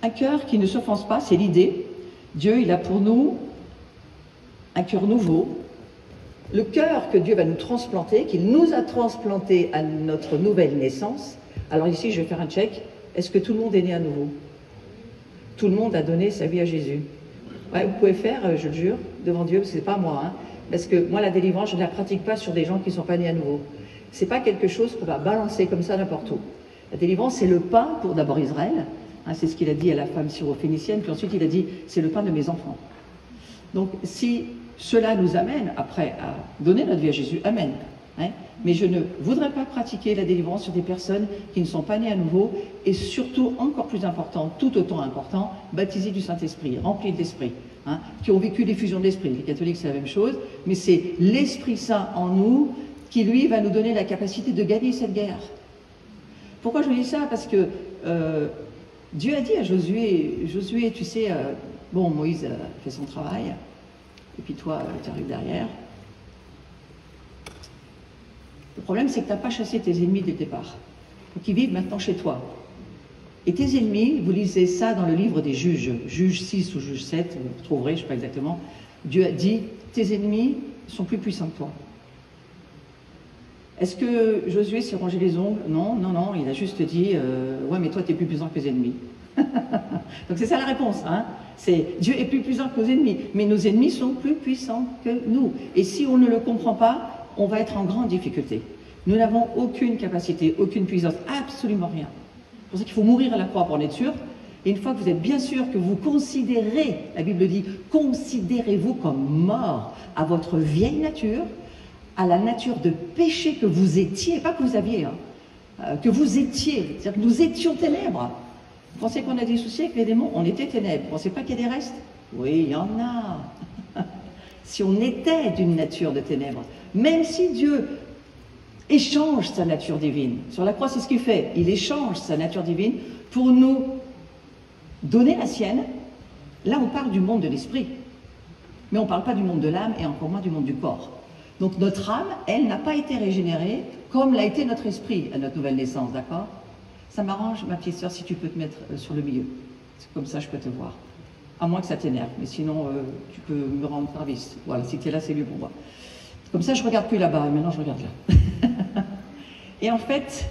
Un cœur qui ne s'offense pas, c'est l'idée. Dieu, il a pour nous un cœur nouveau. Le cœur que Dieu va nous transplanter, qu'il nous a transplanté à notre nouvelle naissance. Alors ici, je vais faire un check. Est-ce que tout le monde est né à nouveau? Tout le monde a donné sa vie à Jésus. Ouais, vous pouvez faire, je le jure, devant Dieu, parce que c'est pas moi. Hein, parce que moi, la délivrance, je ne la pratique pas sur des gens qui ne sont pas nés à nouveau. C'est pas quelque chose qu'on va balancer comme ça n'importe où. La délivrance, c'est le pain pour d'abord Israël. Hein, c'est ce qu'il a dit à la femme syrophénicienne. Puis ensuite, il a dit, c'est le pain de mes enfants. Donc, si cela nous amène, après, à donner notre vie à Jésus, amen. Hein, mais je ne voudrais pas pratiquer la délivrance sur des personnes qui ne sont pas nées à nouveau, et surtout, encore plus important, tout autant important, baptisés du Saint-Esprit, remplis d'Esprit, hein, qui ont vécu l'effusion de l'Esprit. Les catholiques, c'est la même chose, mais c'est l'Esprit Saint en nous qui, lui, va nous donner la capacité de gagner cette guerre. Pourquoi je vous dis ça? Parce que Dieu a dit à Josué, Josué, tu sais, bon, Moïse fait son travail, et puis toi, tu arrives derrière. Le problème, c'est que tu n'as pas chassé tes ennemis dès le départ. Donc, ils vivent maintenant chez toi. Et tes ennemis, vous lisez ça dans le livre des juges, juge 6 ou juge 7, vous trouverez, je ne sais pas exactement. Dieu a dit, tes ennemis sont plus puissants que toi. Est-ce que Josué s'est rongé les ongles? Non, non, non, il a juste dit, ouais, mais toi, tu es plus puissant que tes ennemis. Donc c'est ça la réponse, hein? C'est Dieu est plus puissant que nos ennemis, mais nos ennemis sont plus puissants que nous. Et si on ne le comprend pas, on va être en grande difficulté. Nous n'avons aucune capacité, aucune puissance, absolument rien. C'est pour ça qu'il faut mourir à la croix pour en être sûr. Et une fois que vous êtes bien sûr que vous considérez, la Bible dit, considérez-vous comme mort à votre vieille nature, à la nature de péché que vous étiez, pas que vous aviez, hein, que vous étiez, c'est-à-dire que nous étions ténèbres. Vous pensez qu'on a des soucis avec les démons? On était ténèbres. Vous pensez pas qu'il y a des restes? Oui, il y en a. Si on était d'une nature de ténèbres, même si Dieu échange sa nature divine, sur la croix c'est ce qu'il fait, il échange sa nature divine pour nous donner la sienne. Là on parle du monde de l'esprit, mais on ne parle pas du monde de l'âme et encore moins du monde du corps. Donc notre âme, elle n'a pas été régénérée comme l'a été notre esprit à notre nouvelle naissance, d'accord? Ça m'arrange, ma petite sœur, si tu peux te mettre sur le milieu. C'est comme ça je peux te voir. À moins que ça t'énerve, mais sinon tu peux me rendre service. Voilà, si tu es là, c'est mieux pour moi. Comme ça, je ne regarde plus là-bas, maintenant je regarde là. Et en fait,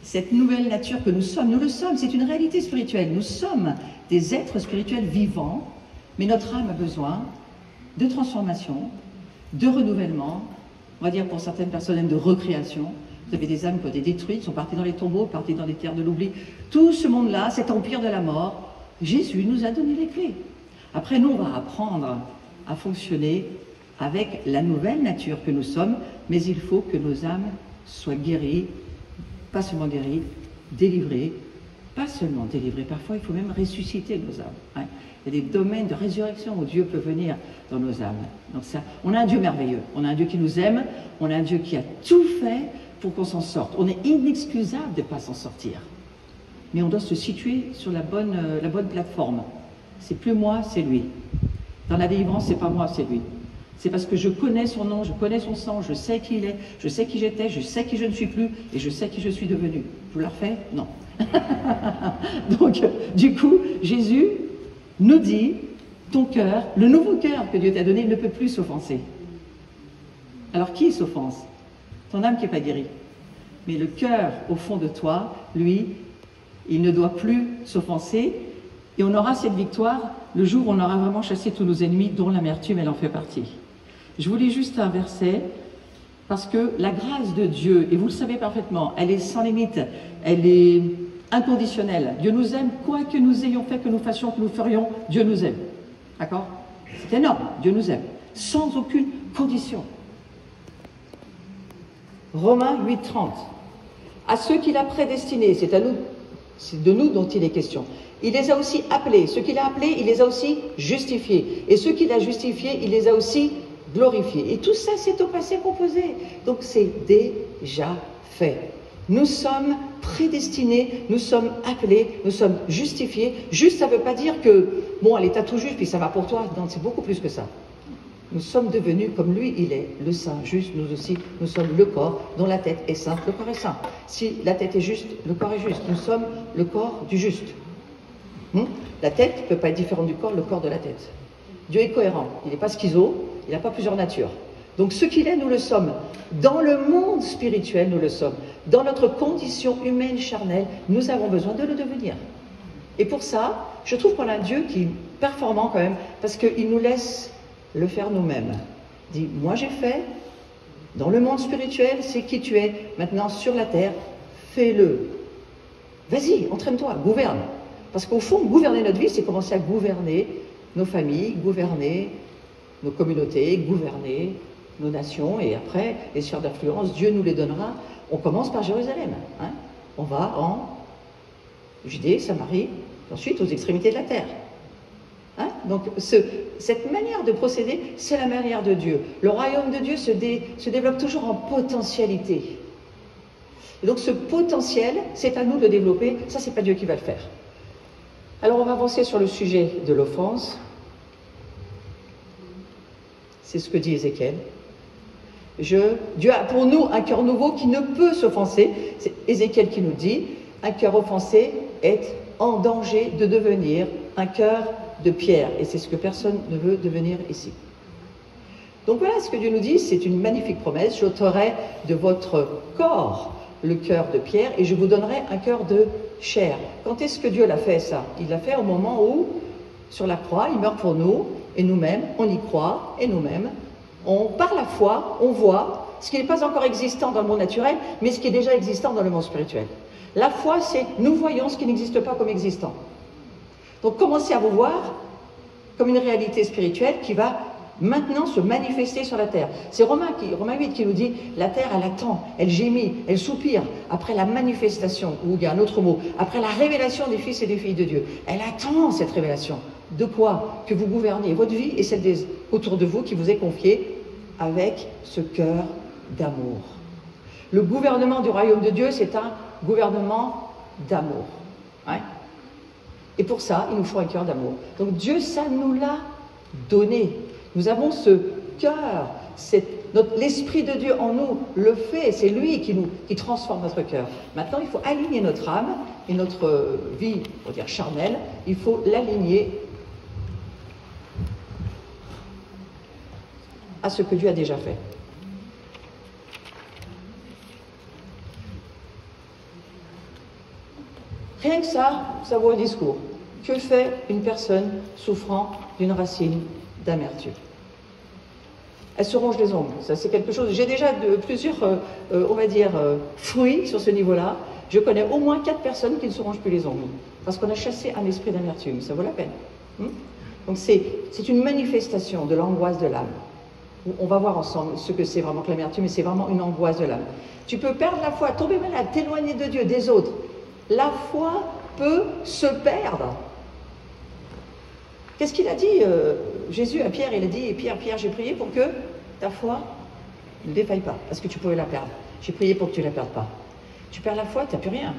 cette nouvelle nature que nous sommes, nous le sommes, c'est une réalité spirituelle. Nous sommes des êtres spirituels vivants, mais notre âme a besoin de transformation, de renouvellement, on va dire pour certaines personnes de recréation. Vous avez des âmes qui ont été détruites, sont parties dans les tombeaux, parties dans les terres de l'oubli. Tout ce monde-là, cet empire de la mort, Jésus nous a donné les clés. Après, nous, on va apprendre à fonctionner avec la nouvelle nature que nous sommes, mais il faut que nos âmes soient guéries, pas seulement guéries, délivrées, pas seulement délivrées. Parfois, il faut même ressusciter nos âmes. Hein. Il y a des domaines de résurrection où Dieu peut venir dans nos âmes. Donc ça, on a un Dieu merveilleux, on a un Dieu qui nous aime, on a un Dieu qui a tout fait pour qu'on s'en sorte. On est inexcusable de ne pas s'en sortir. Mais on doit se situer sur la bonne plateforme. C'est plus moi, c'est lui. Dans la délivrance, c'est pas moi, c'est lui. C'est parce que je connais son nom, je connais son sang, je sais qui il est, je sais qui j'étais, je sais qui je ne suis plus, et je sais qui je suis devenu. Je vous le refais? Non. Donc, du coup, Jésus nous dit, ton cœur, le nouveau cœur que Dieu t'a donné, il ne peut plus s'offenser. Alors, qui s'offense? Ton âme qui n'est pas guérie. Mais le cœur, au fond de toi, lui, il ne doit plus s'offenser, et on aura cette victoire le jour où on aura vraiment chassé tous nos ennemis, dont l'amertume, elle en fait partie. Je vous lis juste un verset, parce que la grâce de Dieu, et vous le savez parfaitement, elle est sans limite, elle est inconditionnelle. Dieu nous aime, quoi que nous ayons fait, que nous fassions, que nous ferions, Dieu nous aime. D'accord? C'est énorme, Dieu nous aime, sans aucune condition. Romains 8:30. À ceux qu'il a prédestinés, c'est à nous, c'est de nous dont il est question. Il les a aussi appelés. Ceux qu'il a appelés, il les a aussi justifiés. Et ceux qu'il a justifiés, il les a aussi glorifiés. Et tout ça, c'est au passé composé. Donc c'est déjà fait. Nous sommes prédestinés, nous sommes appelés, nous sommes justifiés. Juste, ça ne veut pas dire que, bon, allez, t'as tout juste, puis ça va pour toi. Non, c'est beaucoup plus que ça. Nous sommes devenus comme lui, il est, le saint, juste, nous aussi, nous sommes le corps dont la tête est sainte, le corps est saint. Si la tête est juste, le corps est juste. Nous sommes le corps du juste. La tête ne peut pas être différente du corps, le corps de la tête. Dieu est cohérent, il n'est pas schizo, il n'a pas plusieurs natures. Donc ce qu'il est, nous le sommes. Dans le monde spirituel, nous le sommes. Dans notre condition humaine, charnelle, nous avons besoin de le devenir. Et pour ça, je trouve qu'on a un Dieu qui est performant quand même, parce qu'il nous laisse le faire nous-mêmes. Il dit, moi j'ai fait, dans le monde spirituel, c'est qui tu es. Maintenant, sur la terre, fais-le. Vas-y, entraîne-toi, gouverne. Parce qu'au fond, gouverner notre vie, c'est commencer à gouverner nos familles, gouverner nos communautés, gouverner nos nations. Et après, les sphères d'influence, Dieu nous les donnera. On commence par Jérusalem. Hein. On va en Judée, Samarie, ensuite aux extrémités de la terre. Hein? Donc cette manière de procéder, c'est la manière de Dieu. Le royaume de Dieu se développe toujours en potentialité. Et donc ce potentiel, c'est à nous de le développer, ça c'est pas Dieu qui va le faire. Alors on va avancer sur le sujet de l'offense. C'est ce que dit Ézéchiel. Dieu a pour nous un cœur nouveau qui ne peut s'offenser. C'est Ézéchiel qui nous dit, un cœur offensé est en danger de devenir un cœur de pierre. Et c'est ce que personne ne veut devenir ici. Donc voilà ce que Dieu nous dit, c'est une magnifique promesse. J'ôterai de votre corps le cœur de pierre et je vous donnerai un cœur de chair. Quand est-ce que Dieu l'a fait ça? Il l'a fait au moment où, sur la croix, il meurt pour nous et nous-mêmes, on y croit et nous-mêmes, par la foi, on voit ce qui n'est pas encore existant dans le monde naturel, mais ce qui est déjà existant dans le monde spirituel. La foi, c'est nous voyons ce qui n'existe pas comme existant. Donc commencez à vous voir comme une réalité spirituelle qui va maintenant se manifester sur la terre. C'est Romains 8 qui nous dit, la terre elle attend, elle gémit, elle soupire après la manifestation, ou il y a un autre mot, après la révélation des fils et des filles de Dieu. Elle attend cette révélation. De quoi? Que vous gouverniez votre vie et celle des autour de vous qui vous est confiée avec ce cœur d'amour. Le gouvernement du royaume de Dieu, c'est un gouvernement d'amour. Hein? Et pour ça, il nous faut un cœur d'amour. Donc Dieu, ça nous l'a donné. Nous avons ce cœur, l'Esprit de Dieu en nous le fait, c'est lui qui transforme notre cœur. Maintenant, il faut aligner notre âme et notre vie, on va dire charnelle, il faut l'aligner à ce que Dieu a déjà fait. Rien que ça vaut un discours. Que fait une personne souffrant d'une racine d'amertume? Elle se ronge les ongles. Ça, c'est quelque chose. J'ai déjà plusieurs, on va dire, fruits sur ce niveau-là. Je connais au moins 4 personnes qui ne se rongent plus les ongles parce qu'on a chassé un esprit d'amertume. Ça vaut la peine. Donc c'est une manifestation de l'angoisse de l'âme. On va voir ensemble ce que c'est vraiment que l'amertume, mais c'est vraiment une angoisse de l'âme. Tu peux perdre la foi, tomber malade, t'éloigner de Dieu, des autres. La foi peut se perdre. Qu'est-ce qu'il a dit Jésus à Pierre? Il a dit, Pierre, j'ai prié pour que ta foi ne défaille pas, parce que tu pouvais la perdre. J'ai prié pour que tu ne la perdes pas. Tu perds la foi, tu n'as plus rien.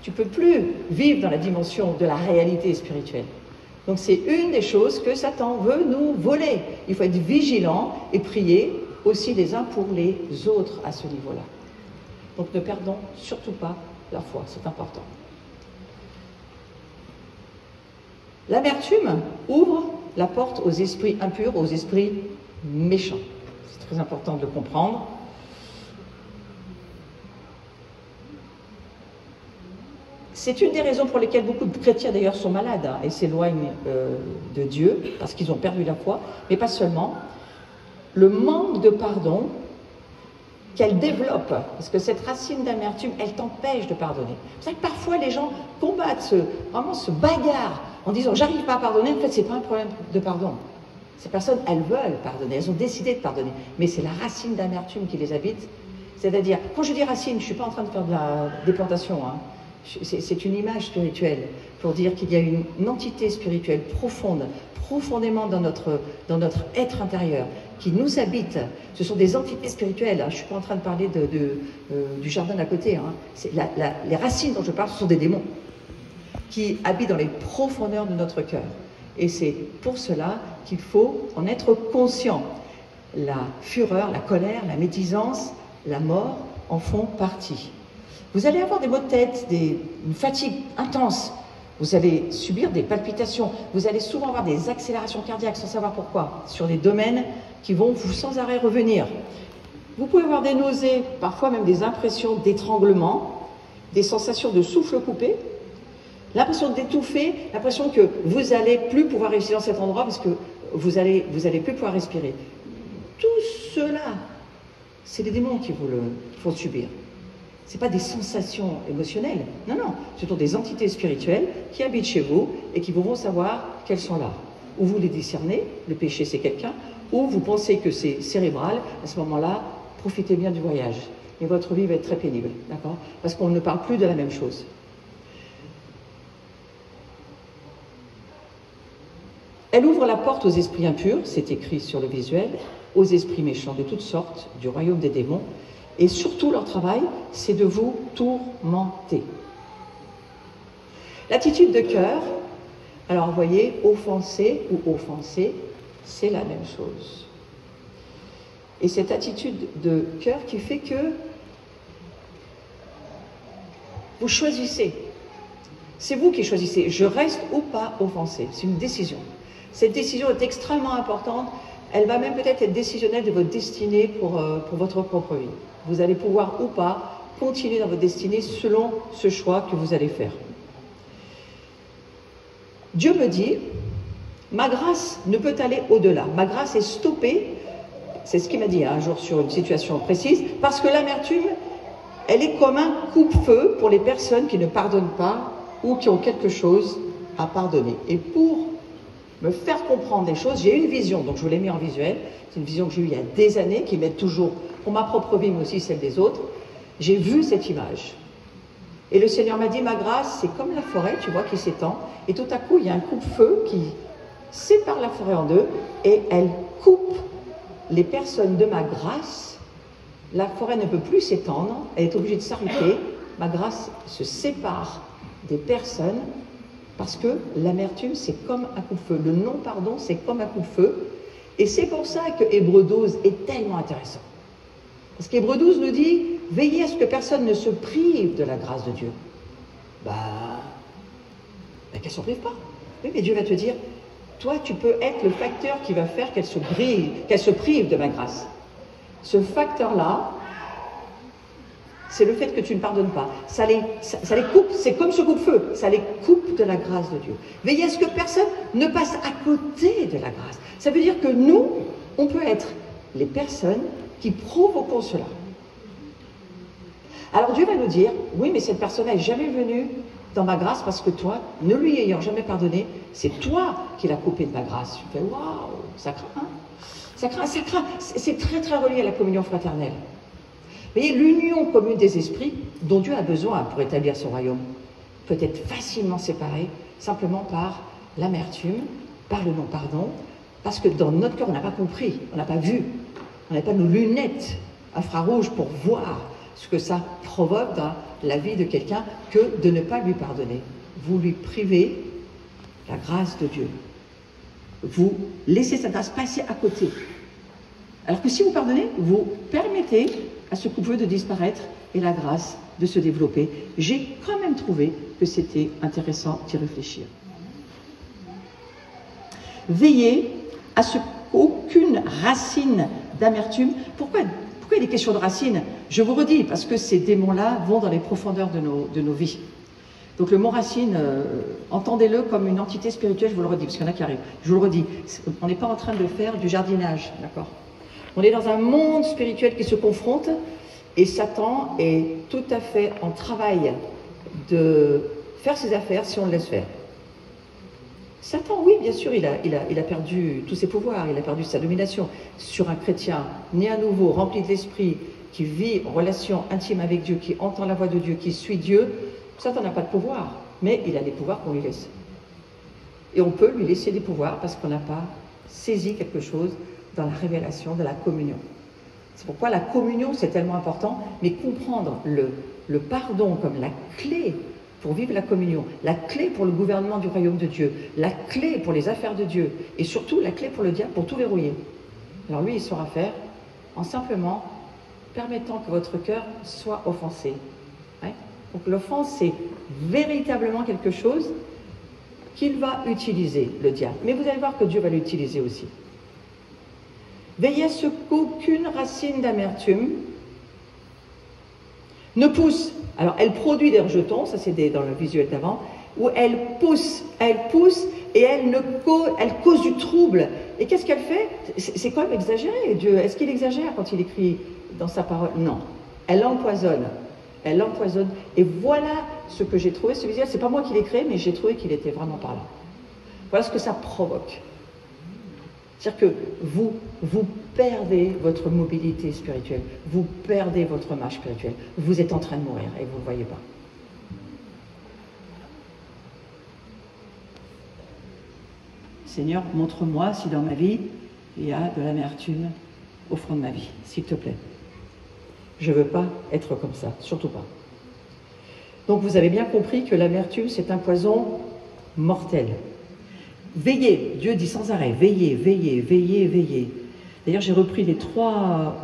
Tu ne peux plus vivre dans la dimension de la réalité spirituelle. Donc c'est une des choses que Satan veut nous voler. Il faut être vigilant et prier aussi les uns pour les autres à ce niveau-là. Donc ne perdons surtout pas la foi, c'est important. L'amertume ouvre la porte aux esprits impurs, aux esprits méchants. C'est très important de le comprendre. C'est une des raisons pour lesquelles beaucoup de chrétiens d'ailleurs sont malades et s'éloignent de Dieu, parce qu'ils ont perdu la foi, mais pas seulement. Le manque de pardon qu'elle développe, parce que cette racine d'amertume, elle t'empêche de pardonner. C'est pour ça que parfois les gens combattent, vraiment se bagarrent en disant « j'arrive pas à pardonner », en fait c'est pas un problème de pardon. Ces personnes, elles veulent pardonner, elles ont décidé de pardonner, mais c'est la racine d'amertume qui les habite. C'est-à-dire, quand je dis racine, je ne suis pas en train de faire de la déplantation, hein. C'est une image spirituelle pour dire qu'il y a une entité spirituelle profonde, profondément dans notre être intérieur, qui nous habite. Ce sont des entités spirituelles, hein. Je ne suis pas en train de parler du jardin d'à côté, hein. Les racines dont je parle, ce sont des démons qui habitent dans les profondeurs de notre cœur. Et c'est pour cela qu'il faut en être conscient. La fureur, la colère, la médisance, la mort en font partie. Vous allez avoir des maux de tête, une fatigue intense, Vous allez subir des palpitations, vous allez souvent avoir des accélérations cardiaques sans savoir pourquoi, sur des domaines qui vont vous sans arrêt revenir. Vous pouvez avoir des nausées, parfois même des impressions d'étranglement, des sensations de souffle coupé, l'impression d'étouffer, l'impression que vous n'allez plus pouvoir réussir dans cet endroit parce que vous allez plus pouvoir respirer. Tout cela, c'est les démons qui vous le font subir. Ce n'est pas des sensations émotionnelles, non, non, ce sont des entités spirituelles qui habitent chez vous et qui vont savoir qu'elles sont là. Ou vous les discernez, le péché c'est quelqu'un, ou vous pensez que c'est cérébral, à ce moment-là, profitez bien du voyage. Et votre vie va être très pénible, d'accord? Parce qu'on ne parle plus de la même chose. Elle ouvre la porte aux esprits impurs, c'est écrit sur le visuel, aux esprits méchants de toutes sortes, du royaume des démons, et surtout leur travail, c'est de vous tourmenter. L'attitude de cœur, alors vous voyez, offenser ou offenser, c'est la même chose. Et cette attitude de cœur qui fait que vous choisissez. C'est vous qui choisissez, je reste ou pas offensé, c'est une décision. Cette décision est extrêmement importante, elle va même peut-être être décisionnelle de votre destinée pour votre propre vie. Vous allez pouvoir ou pas continuer dans votre destinée selon ce choix que vous allez faire. Dieu me dit, ma grâce ne peut aller au-delà. Ma grâce est stoppée, c'est ce qu'il m'a dit un jour sur une situation précise, parce que l'amertume, elle est comme un coupe-feu pour les personnes qui ne pardonnent pas ou qui ont quelque chose à pardonner. Et pour me faire comprendre des choses, j'ai une vision, donc je vous l'ai mis en visuel, c'est une vision que j'ai eue il y a des années, qui m'aide toujours pour ma propre vie, mais aussi celle des autres. J'ai vu cette image. Et le Seigneur m'a dit, ma grâce, c'est comme la forêt, tu vois, qui s'étend, et tout à coup, il y a un coupe-feu qui sépare la forêt en deux, et elle coupe les personnes de ma grâce. La forêt ne peut plus s'étendre, elle est obligée de s'arrêter, ma grâce se sépare des personnes, parce que l'amertume, c'est comme un coup-de-feu. Le non-pardon, c'est comme un coup-de-feu. Et c'est pour ça que Hébreux 12 est tellement intéressant. Parce qu'Hébreux 12 nous dit, veillez à ce que personne ne se prive de la grâce de Dieu. Qu'elle ne s'en prive pas. Oui, mais Dieu va te dire, toi, tu peux être le facteur qui va faire qu'elle se prive de ma grâce. Ce facteur-là, c'est le fait que tu ne pardonnes pas. Ça les coupe, c'est comme ce coupe-feu, ça les coupe de la grâce de Dieu. Veillez à ce que personne ne passe à côté de la grâce. Ça veut dire que nous, on peut être les personnes qui provoquons cela. Alors Dieu va nous dire, oui, mais cette personne n'est jamais venue dans ma grâce parce que toi, ne lui ayant jamais pardonné, c'est toi qui l'as coupé de ma grâce. Je fais, waouh, ça craint, hein? Ça craint. C'est très très relié à la communion fraternelle. Vous voyez, l'union commune des esprits dont Dieu a besoin pour établir son royaume peut être facilement séparée simplement par l'amertume, par le non-pardon, parce que dans notre cœur, on n'a pas compris, on n'a pas vu, on n'a pas nos lunettes infrarouges pour voir ce que ça provoque dans la vie de quelqu'un que de ne pas lui pardonner. Vous lui privez la grâce de Dieu. Vous laissez sa grâce passer à côté. Alors que si vous pardonnez, vous permettez à ce couple de disparaître et la grâce de se développer. J'ai quand même trouvé que c'était intéressant d'y réfléchir. Veillez à ce qu'aucune racine d'amertume... Pourquoi il est question de racines? Je vous redis, parce que ces démons-là vont dans les profondeurs de nos vies. Donc le mot racine, entendez-le comme une entité spirituelle, je vous le redis, parce qu'il y en a qui arrivent. Je vous le redis, on n'est pas en train de faire du jardinage, d'accord? On est dans un monde spirituel qui se confronte et Satan est tout à fait en travail de faire ses affaires si on le laisse faire. Satan, oui, bien sûr, il a perdu tous ses pouvoirs, il a perdu sa domination sur un chrétien né à nouveau, rempli de l'esprit, qui vit en relation intime avec Dieu, qui entend la voix de Dieu, qui suit Dieu. Satan n'a pas de pouvoir, mais il a des pouvoirs qu'on lui laisse. Et on peut lui laisser des pouvoirs parce qu'on n'a pas saisi quelque chose dans la révélation de la communion. C'est pourquoi la communion, c'est tellement important, mais comprendre le pardon comme la clé pour vivre la communion, la clé pour le gouvernement du royaume de Dieu, la clé pour les affaires de Dieu, et surtout la clé pour le diable, pour tout verrouiller. Alors lui, il saura faire en simplement permettant que votre cœur soit offensé. Ouais. Donc l'offense, c'est véritablement quelque chose qu'il va utiliser, le diable. Mais vous allez voir que Dieu va l'utiliser aussi. Veillez à ce qu'aucune racine d'amertume ne pousse. Alors, elle produit des rejetons, ça c'est dans le visuel d'avant, où elle pousse et elle cause du trouble. Et qu'est-ce qu'elle fait? C'est quand même exagéré, Dieu. Est-ce qu'il exagère quand il écrit dans sa parole? Non. Elle empoisonne. Elle empoisonne. Et voilà ce que j'ai trouvé, ce visuel. C'est pas moi qui l'ai créé, mais j'ai trouvé qu'il était vraiment par là. Voilà ce que ça provoque. C'est-à-dire que vous perdez votre mobilité spirituelle, vous perdez votre marche spirituelle, vous êtes en train de mourir et vous ne le voyez pas. Seigneur, montre-moi si dans ma vie, il y a de l'amertume au fond de ma vie, s'il te plaît. Je ne veux pas être comme ça, surtout pas. Donc vous avez bien compris que l'amertume, c'est un poison mortel. Veillez, Dieu dit sans arrêt, veillez, veillez, veillez, veillez. D'ailleurs, j'ai repris les trois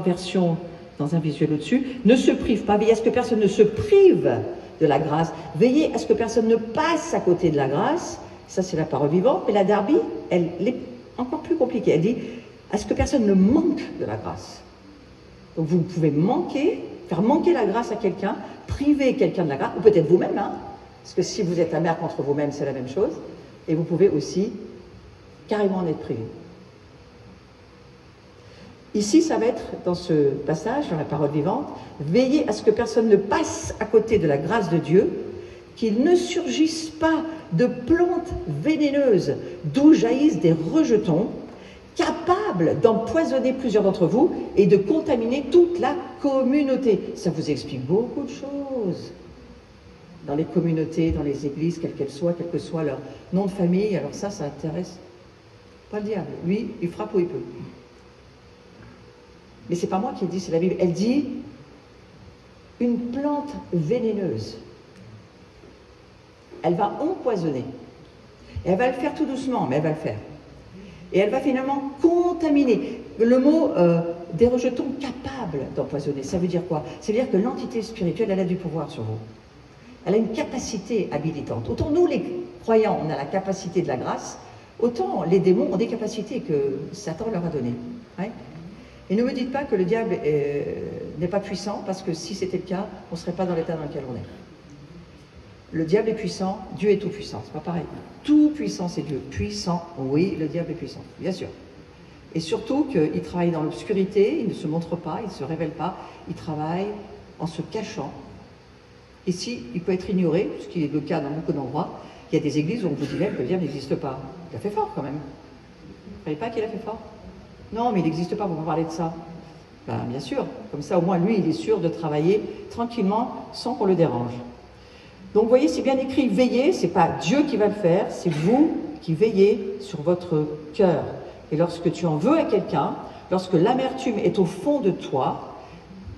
versions dans un visuel au-dessus. Ne se prive pas, veillez à ce que personne ne se prive de la grâce. Veillez à ce que personne ne passe à côté de la grâce. Ça, c'est la parole vivante. Mais la Darby, elle est encore plus compliquée. Elle dit à ce que personne ne manque de la grâce. Donc vous pouvez faire manquer la grâce à quelqu'un, priver quelqu'un de la grâce, ou peut-être vous-même, hein, parce que si vous êtes amer contre vous-même, c'est la même chose. Et vous pouvez aussi carrément en être privé. Ici, ça va être, dans ce passage, dans la parole vivante, veillez à ce que personne ne passe à côté de la grâce de Dieu, qu'il ne surgisse pas de plantes vénéneuses d'où jaillissent des rejetons, capables d'empoisonner plusieurs d'entre vous et de contaminer toute la communauté. Ça vous explique beaucoup de choses. Dans les communautés, dans les églises, quelles qu'elles soient, quel que soit leur nom de famille, alors ça intéresse pas le diable. Lui, il frappe où il peut. Mais c'est pas moi qui le dis, c'est la Bible. Elle dit une plante vénéneuse. Elle va empoisonner. Et elle va le faire tout doucement, mais elle va le faire. Et elle va finalement contaminer. Le mot des rejetons capables d'empoisonner, ça veut dire quoi? Ça veut dire que l'entité spirituelle, elle a du pouvoir sur vous. Elle a une capacité habilitante. Autant nous, les croyants, on a la capacité de la grâce, autant les démons ont des capacités que Satan leur a données. Ouais. Et ne me dites pas que le diable n'est pas puissant, parce que si c'était le cas, on ne serait pas dans l'état dans lequel on est. Le diable est puissant, Dieu est tout puissant, c'est pas pareil. Tout puissant, c'est Dieu. Puissant, oui, le diable est puissant, bien sûr. Et surtout qu'il travaille dans l'obscurité, il ne se montre pas, il ne se révèle pas, il travaille en se cachant. Ici, il peut être ignoré, ce qui est le cas dans beaucoup d'endroits. Il y a des églises où on vous dit même que le diable n'existe pas. Il a fait fort quand même. Vous ne savez pas qu'il a fait fort? Non, mais il n'existe pas, on va parler de ça. Ben, bien sûr, comme ça au moins lui, il est sûr de travailler tranquillement sans qu'on le dérange. Donc vous voyez, c'est bien écrit, veillez, c'est pas Dieu qui va le faire, c'est vous qui veillez sur votre cœur. Et lorsque tu en veux à quelqu'un, lorsque l'amertume est au fond de toi,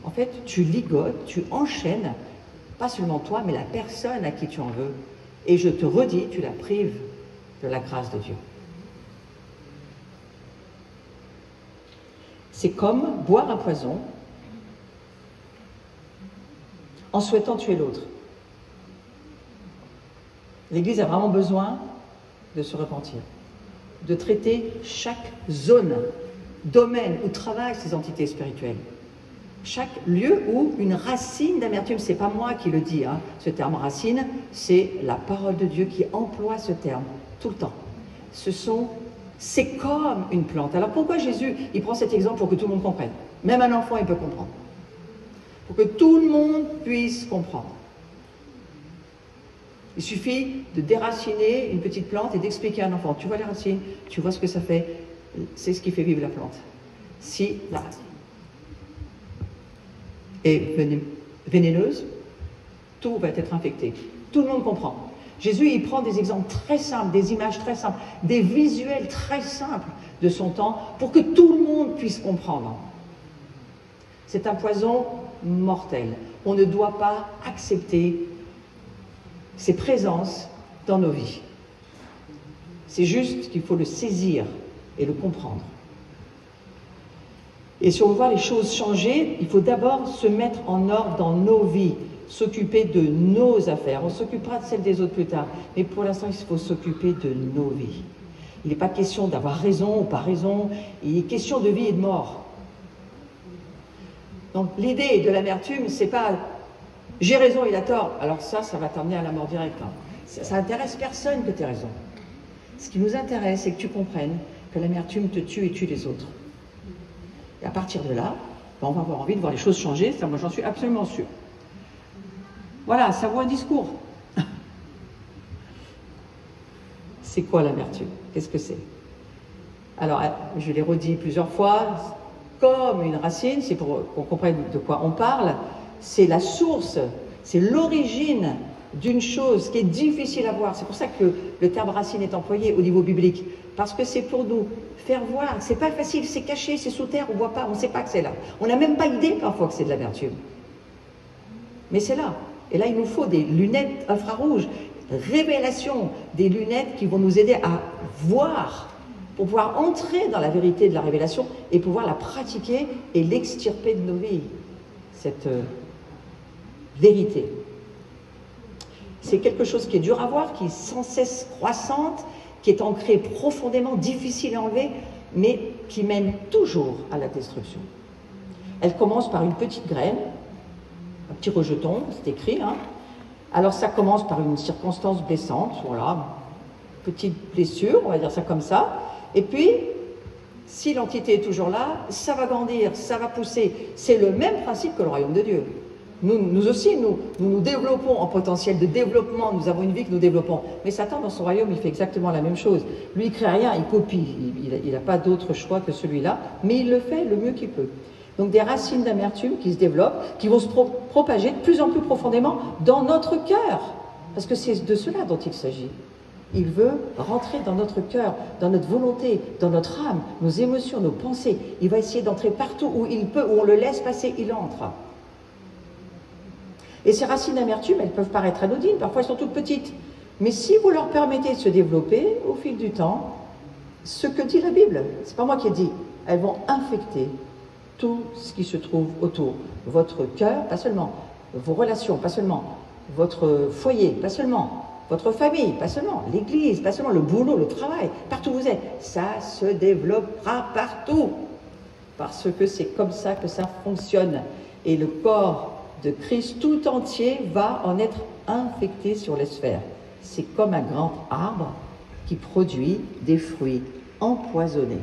en fait, tu ligotes, tu enchaînes, pas seulement toi, mais la personne à qui tu en veux. Et je te redis, tu la prives de la grâce de Dieu. C'est comme boire un poison en souhaitant tuer l'autre. L'Église a vraiment besoin de se repentir, de traiter chaque zone, domaine où travaillent ces entités spirituelles. Chaque lieu où une racine d'amertume, c'est pas moi qui le dis, hein, ce terme racine, c'est la parole de Dieu qui emploie ce terme tout le temps. C'est comme une plante. Alors pourquoi Jésus, il prend cet exemple pour que tout le monde comprenne? Même un enfant, il peut comprendre. Pour que tout le monde puisse comprendre. Il suffit de déraciner une petite plante et d'expliquer à un enfant. Tu vois les racines, tu vois ce que ça fait, c'est ce qui fait vivre la plante. Si la racine est vénéneuse, tout va être infecté. Tout le monde comprend. Jésus, il prend des exemples très simples, des images très simples, des visuels très simples de son temps pour que tout le monde puisse comprendre. C'est un poison mortel. On ne doit pas accepter ses présences dans nos vies. C'est juste qu'il faut le saisir et le comprendre. Et si on veut voir les choses changer, il faut d'abord se mettre en ordre dans nos vies, s'occuper de nos affaires. On s'occupera de celles des autres plus tard, mais pour l'instant, il faut s'occuper de nos vies. Il n'est pas question d'avoir raison ou pas raison, il est question de vie et de mort. Donc l'idée de l'amertume, c'est pas « j'ai raison, il a tort », alors ça va t'emmener à la mort directe. Hein. Ça n'intéresse personne que tu aies raison. Ce qui nous intéresse, c'est que tu comprennes que l'amertume te tue et tue les autres. Et à partir de là, on va avoir envie de voir les choses changer, ça moi j'en suis absolument sûre. Voilà, ça vaut un discours. C'est quoi l'amertume? Qu'est-ce que c'est? Alors, je l'ai redit plusieurs fois, comme une racine, c'est pour qu'on comprenne de quoi on parle, c'est la source, c'est l'origine d'une chose qui est difficile à voir. C'est pour ça que le terme racine est employé au niveau biblique, parce que c'est pour nous faire voir, c'est pas facile, c'est caché, c'est sous terre, on voit pas, on sait pas que c'est là. On n'a même pas idée parfois que c'est de l'amertume. Mais c'est là. Et là, il nous faut des lunettes infrarouges, révélation, des lunettes qui vont nous aider à voir, pour pouvoir entrer dans la vérité de la révélation et pouvoir la pratiquer et l'extirper de nos vies, cette vérité. C'est quelque chose qui est dur à voir, qui est sans cesse croissante, qui est ancrée profondément, difficile à enlever, mais qui mène toujours à la destruction. Elle commence par une petite graine, un petit rejeton, c'est écrit, hein. Alors ça commence par une circonstance blessante, voilà, petite blessure, on va dire ça comme ça, et puis, si l'entité est toujours là, ça va grandir, ça va pousser. C'est le même principe que le royaume de Dieu. Nous aussi, nous développons en potentiel de développement, nous avons une vie que nous développons. Mais Satan, dans son royaume, il fait exactement la même chose. Lui, il ne crée rien, il copie. Il n'a pas d'autre choix que celui-là, mais il le fait le mieux qu'il peut. Donc des racines d'amertume qui se développent, qui vont se propager de plus en plus profondément dans notre cœur. Parce que c'est de cela dont il s'agit. Il veut rentrer dans notre cœur, dans notre volonté, dans notre âme, nos émotions, nos pensées. Il va essayer d'entrer partout où il peut, où on le laisse passer, il entre. Et ces racines d'amertume, elles peuvent paraître anodines, parfois elles sont toutes petites. Mais si vous leur permettez de se développer au fil du temps, ce que dit la Bible, c'est pas moi qui ai dit, elles vont infecter tout ce qui se trouve autour. Votre cœur, pas seulement. Vos relations, pas seulement. Votre foyer, pas seulement. Votre famille, pas seulement. L'église, pas seulement. Le boulot, le travail, partout où vous êtes. Ça se développera partout. Parce que c'est comme ça que ça fonctionne. Et le corps de Christ tout entier va en être infecté sur les sphères. C'est comme un grand arbre qui produit des fruits empoisonnés.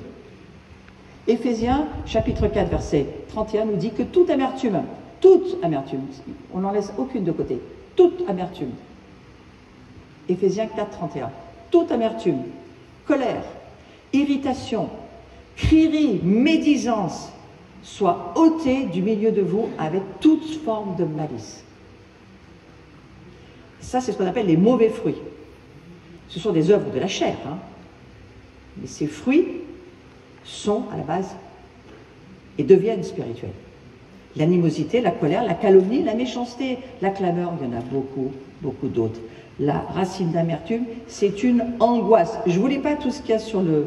Éphésiens, chapitre 4, verset 31, nous dit que toute amertume, on n'en laisse aucune de côté, toute amertume. Éphésiens 4, 31, toute amertume, colère, irritation, crierie, médisance, soit ôtée du milieu de vous avec toute forme de malice. Ça, c'est ce qu'on appelle les mauvais fruits. Ce sont des œuvres de la chair, hein. Mais ces fruits sont à la base et deviennent spirituels. L'animosité, la colère, la calomnie, la méchanceté, la clameur, il y en a beaucoup, beaucoup d'autres. La racine d'amertume, c'est une angoisse. Je ne vous lis pas tout ce qu'il y a sur le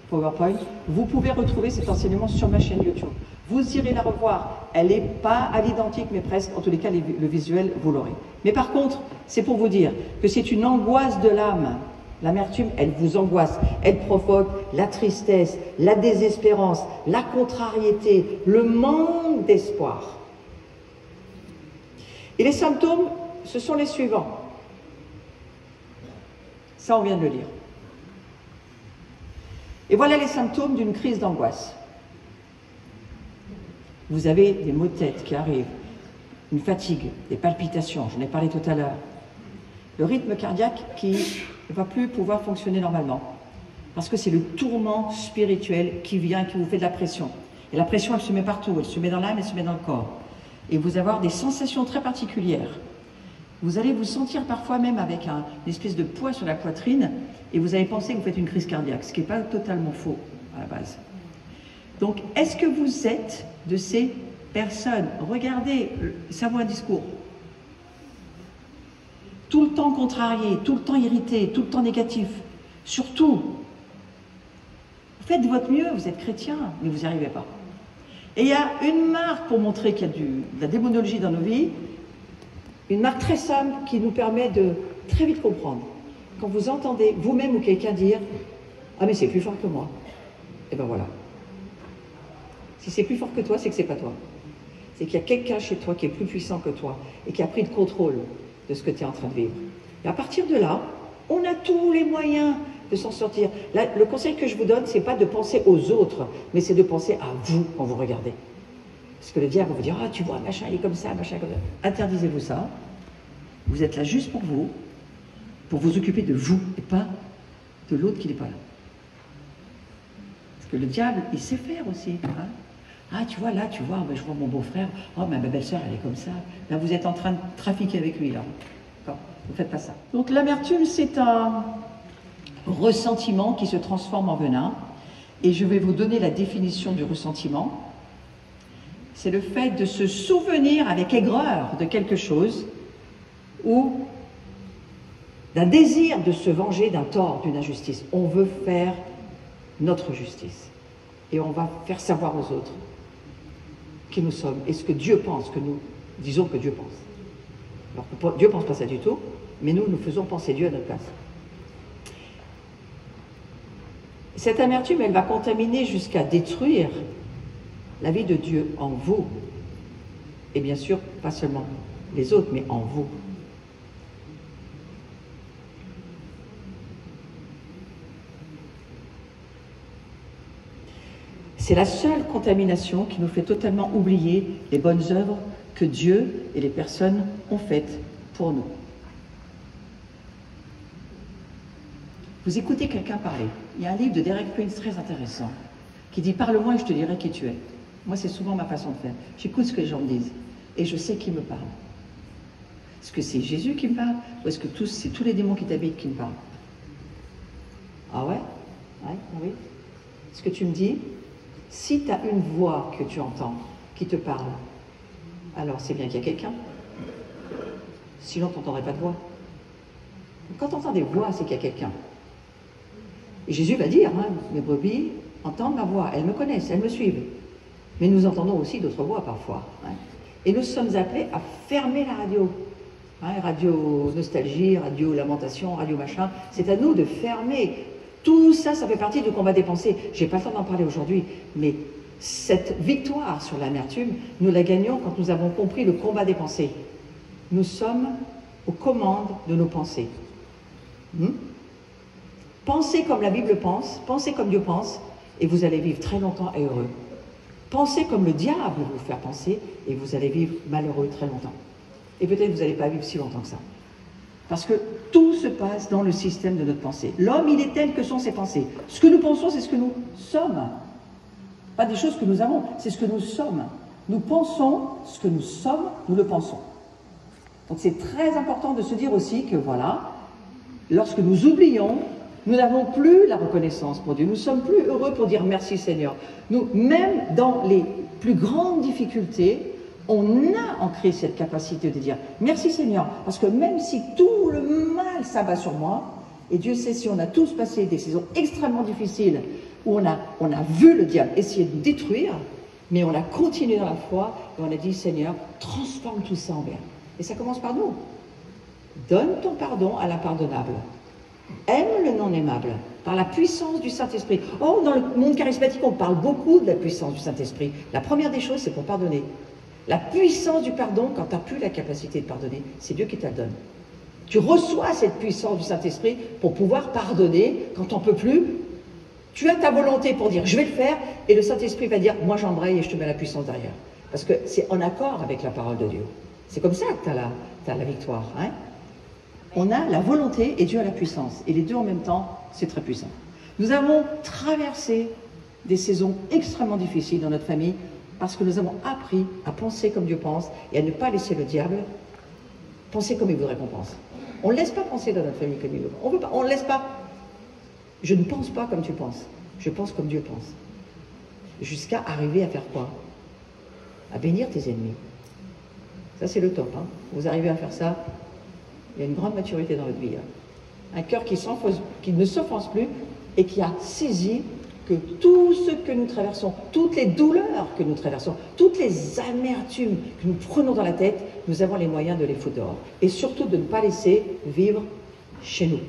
PowerPoint. Vous pouvez retrouver cet enseignement sur ma chaîne YouTube. Vous irez la revoir. Elle n'est pas à l'identique, mais presque. En tous les cas, le visuel, vous l'aurez. Mais par contre, c'est pour vous dire que c'est une angoisse de l'âme. L'amertume, elle vous angoisse. Elle provoque la tristesse, la désespérance, la contrariété, le manque d'espoir. Et les symptômes, ce sont les suivants. Ça, on vient de le lire. Et voilà les symptômes d'une crise d'angoisse. Vous avez des maux de tête qui arrivent, une fatigue, des palpitations, j'en ai parlé tout à l'heure. Le rythme cardiaque qui ne va plus pouvoir fonctionner normalement. Parce que c'est le tourment spirituel qui vient, qui vous fait de la pression. Et la pression, elle se met partout, elle se met dans l'âme, elle se met dans le corps. Et vous allez avoir des sensations très particulières. Vous allez vous sentir parfois même avec une espèce de poids sur la poitrine et vous allez penser que vous faites une crise cardiaque, ce qui n'est pas totalement faux à la base. Donc, est-ce que vous êtes de ces personnes? Regardez, ça vaut un discours. Tout le temps contrarié, tout le temps irrité, tout le temps négatif. Surtout, Faites de votre mieux, vous êtes chrétien, mais vous n'y arrivez pas. Et il y a une marque pour montrer qu'il y a de la démonologie dans nos vies, une marque très simple qui nous permet de très vite comprendre. Quand vous entendez vous-même ou quelqu'un dire « Ah mais c'est plus fort que moi », et ben voilà. Si c'est plus fort que toi, c'est que c'est pas toi. C'est qu'il y a quelqu'un chez toi qui est plus puissant que toi et qui a pris le contrôle de ce que tu es en train de vivre. Et à partir de là, on a tous les moyens de s'en sortir. Là, le conseil que je vous donne, c'est pas de penser aux autres, mais c'est de penser à vous quand vous regardez. Parce que le diable va vous dire « Ah, tu vois, machin, il est comme ça, machin, comme ça. » Interdisez-vous ça. Vous êtes là juste pour vous occuper de vous, et pas de l'autre qui n'est pas là. Parce que le diable, il sait faire aussi. Hein. Ah, tu vois, là, tu vois, ben, je vois mon beau-frère, oh, ma belle-sœur, elle est comme ça. Là, vous êtes en train de trafiquer avec lui, là. D'accord, vous ne faites pas ça. Donc, l'amertume, c'est un ressentiment qui se transforme en venin. Et je vais vous donner la définition du ressentiment. C'est le fait de se souvenir avec aigreur de quelque chose ou d'un désir de se venger d'un tort, d'une injustice. On veut faire notre justice. Et on va faire savoir aux autres qui nous sommes et ce que Dieu pense, que nous disons que Dieu pense. Alors que Dieu ne pense pas ça du tout, mais nous faisons penser Dieu à notre place. Cette amertume, elle va contaminer jusqu'à détruire la vie de Dieu en vous. Et bien sûr, pas seulement les autres, mais en vous. C'est la seule contamination qui nous fait totalement oublier les bonnes œuvres que Dieu et les personnes ont faites pour nous. Vous écoutez quelqu'un parler. Il y a un livre de Derek Prince très intéressant qui dit « Parle-moi et je te dirai qui tu es ». Moi, c'est souvent ma façon de faire. J'écoute ce que les gens me disent et je sais qui me parle. Est-ce que c'est Jésus qui me parle ou est-ce que c'est tous les démons qui t'habitent qui me parlent? Ah ouais? Ouais, oui. Ce que tu me dis, si tu as une voix que tu entends qui te parle, alors c'est bien qu'il y a quelqu'un. Sinon, tu n'entendrais pas de voix. Quand tu entends des voix, c'est qu'il y a quelqu'un. Et Jésus va dire, hein, mes brebis entendent ma voix, elles me connaissent, elles me suivent. Mais nous entendons aussi d'autres voix parfois. Hein. Et nous sommes appelés à fermer la radio. Hein, radio nostalgie, radio lamentation, radio machin. C'est à nous de fermer. Tout ça, ça fait partie du combat des pensées. Je n'ai pas le temps d'en parler aujourd'hui, mais cette victoire sur l'amertume, nous la gagnons quand nous avons compris le combat des pensées. Nous sommes aux commandes de nos pensées. Pensez comme la Bible pense, pensez comme Dieu pense, et vous allez vivre très longtemps et heureux. Pensez comme le diable va vous faire penser, et vous allez vivre malheureux très longtemps. Et peut-être vous n'allez pas vivre si longtemps que ça. Parce que tout se passe dans le système de notre pensée. L'homme, il est tel que sont ses pensées. Ce que nous pensons, c'est ce que nous sommes. Pas des choses que nous avons, c'est ce que nous sommes. Nous pensons ce que nous sommes, nous le pensons. Donc c'est très important de se dire aussi que voilà, lorsque nous oublions, nous n'avons plus la reconnaissance pour Dieu. Nous sommes plus heureux pour dire merci Seigneur. Nous, même dans les plus grandes difficultés, on a en Christ cette capacité de dire merci Seigneur, parce que même si tout le mal s'abat sur moi, et Dieu sait si on a tous passé des saisons extrêmement difficiles où on a vu le diable essayer de nous détruire, mais on a continué dans la foi et on a dit Seigneur, transforme tout ça en bien. Et ça commence par nous. Donne ton pardon à l'impardonnable. Aime le non-aimable par la puissance du Saint-Esprit. Oh, dans le monde charismatique, on parle beaucoup de la puissance du Saint-Esprit. La première des choses, c'est pour pardonner. La puissance du pardon, quand tu n'as plus la capacité de pardonner, c'est Dieu qui te la donne. Tu reçois cette puissance du Saint-Esprit pour pouvoir pardonner quand on ne peut plus. Tu as ta volonté pour dire « je vais le faire » et le Saint-Esprit va dire « moi j'embraye et je te mets la puissance derrière ». Parce que c'est en accord avec la parole de Dieu. C'est comme ça que tu as la victoire. Hein? On a la volonté et Dieu a la puissance. Et les deux en même temps, c'est très puissant. Nous avons traversé des saisons extrêmement difficiles dans notre famille parce que nous avons appris à penser comme Dieu pense et à ne pas laisser le diable penser comme il voudrait qu'on pense. On ne laisse pas penser dans notre famille comme il veut. On ne laisse pas. Je ne pense pas comme tu penses. Je pense comme Dieu pense. Jusqu'à arriver à faire quoi? À bénir tes ennemis. Ça, c'est le top. Hein. Vous arrivez à faire ça, il y a une grande maturité dans votre vie. Hein. Un cœur qui ne s'offense plus et qui a saisi que tout ce que nous traversons, toutes les douleurs que nous traversons, toutes les amertumes que nous prenons dans la tête, nous avons les moyens de les foutre dehors. Et surtout de ne pas laisser vivre chez nous.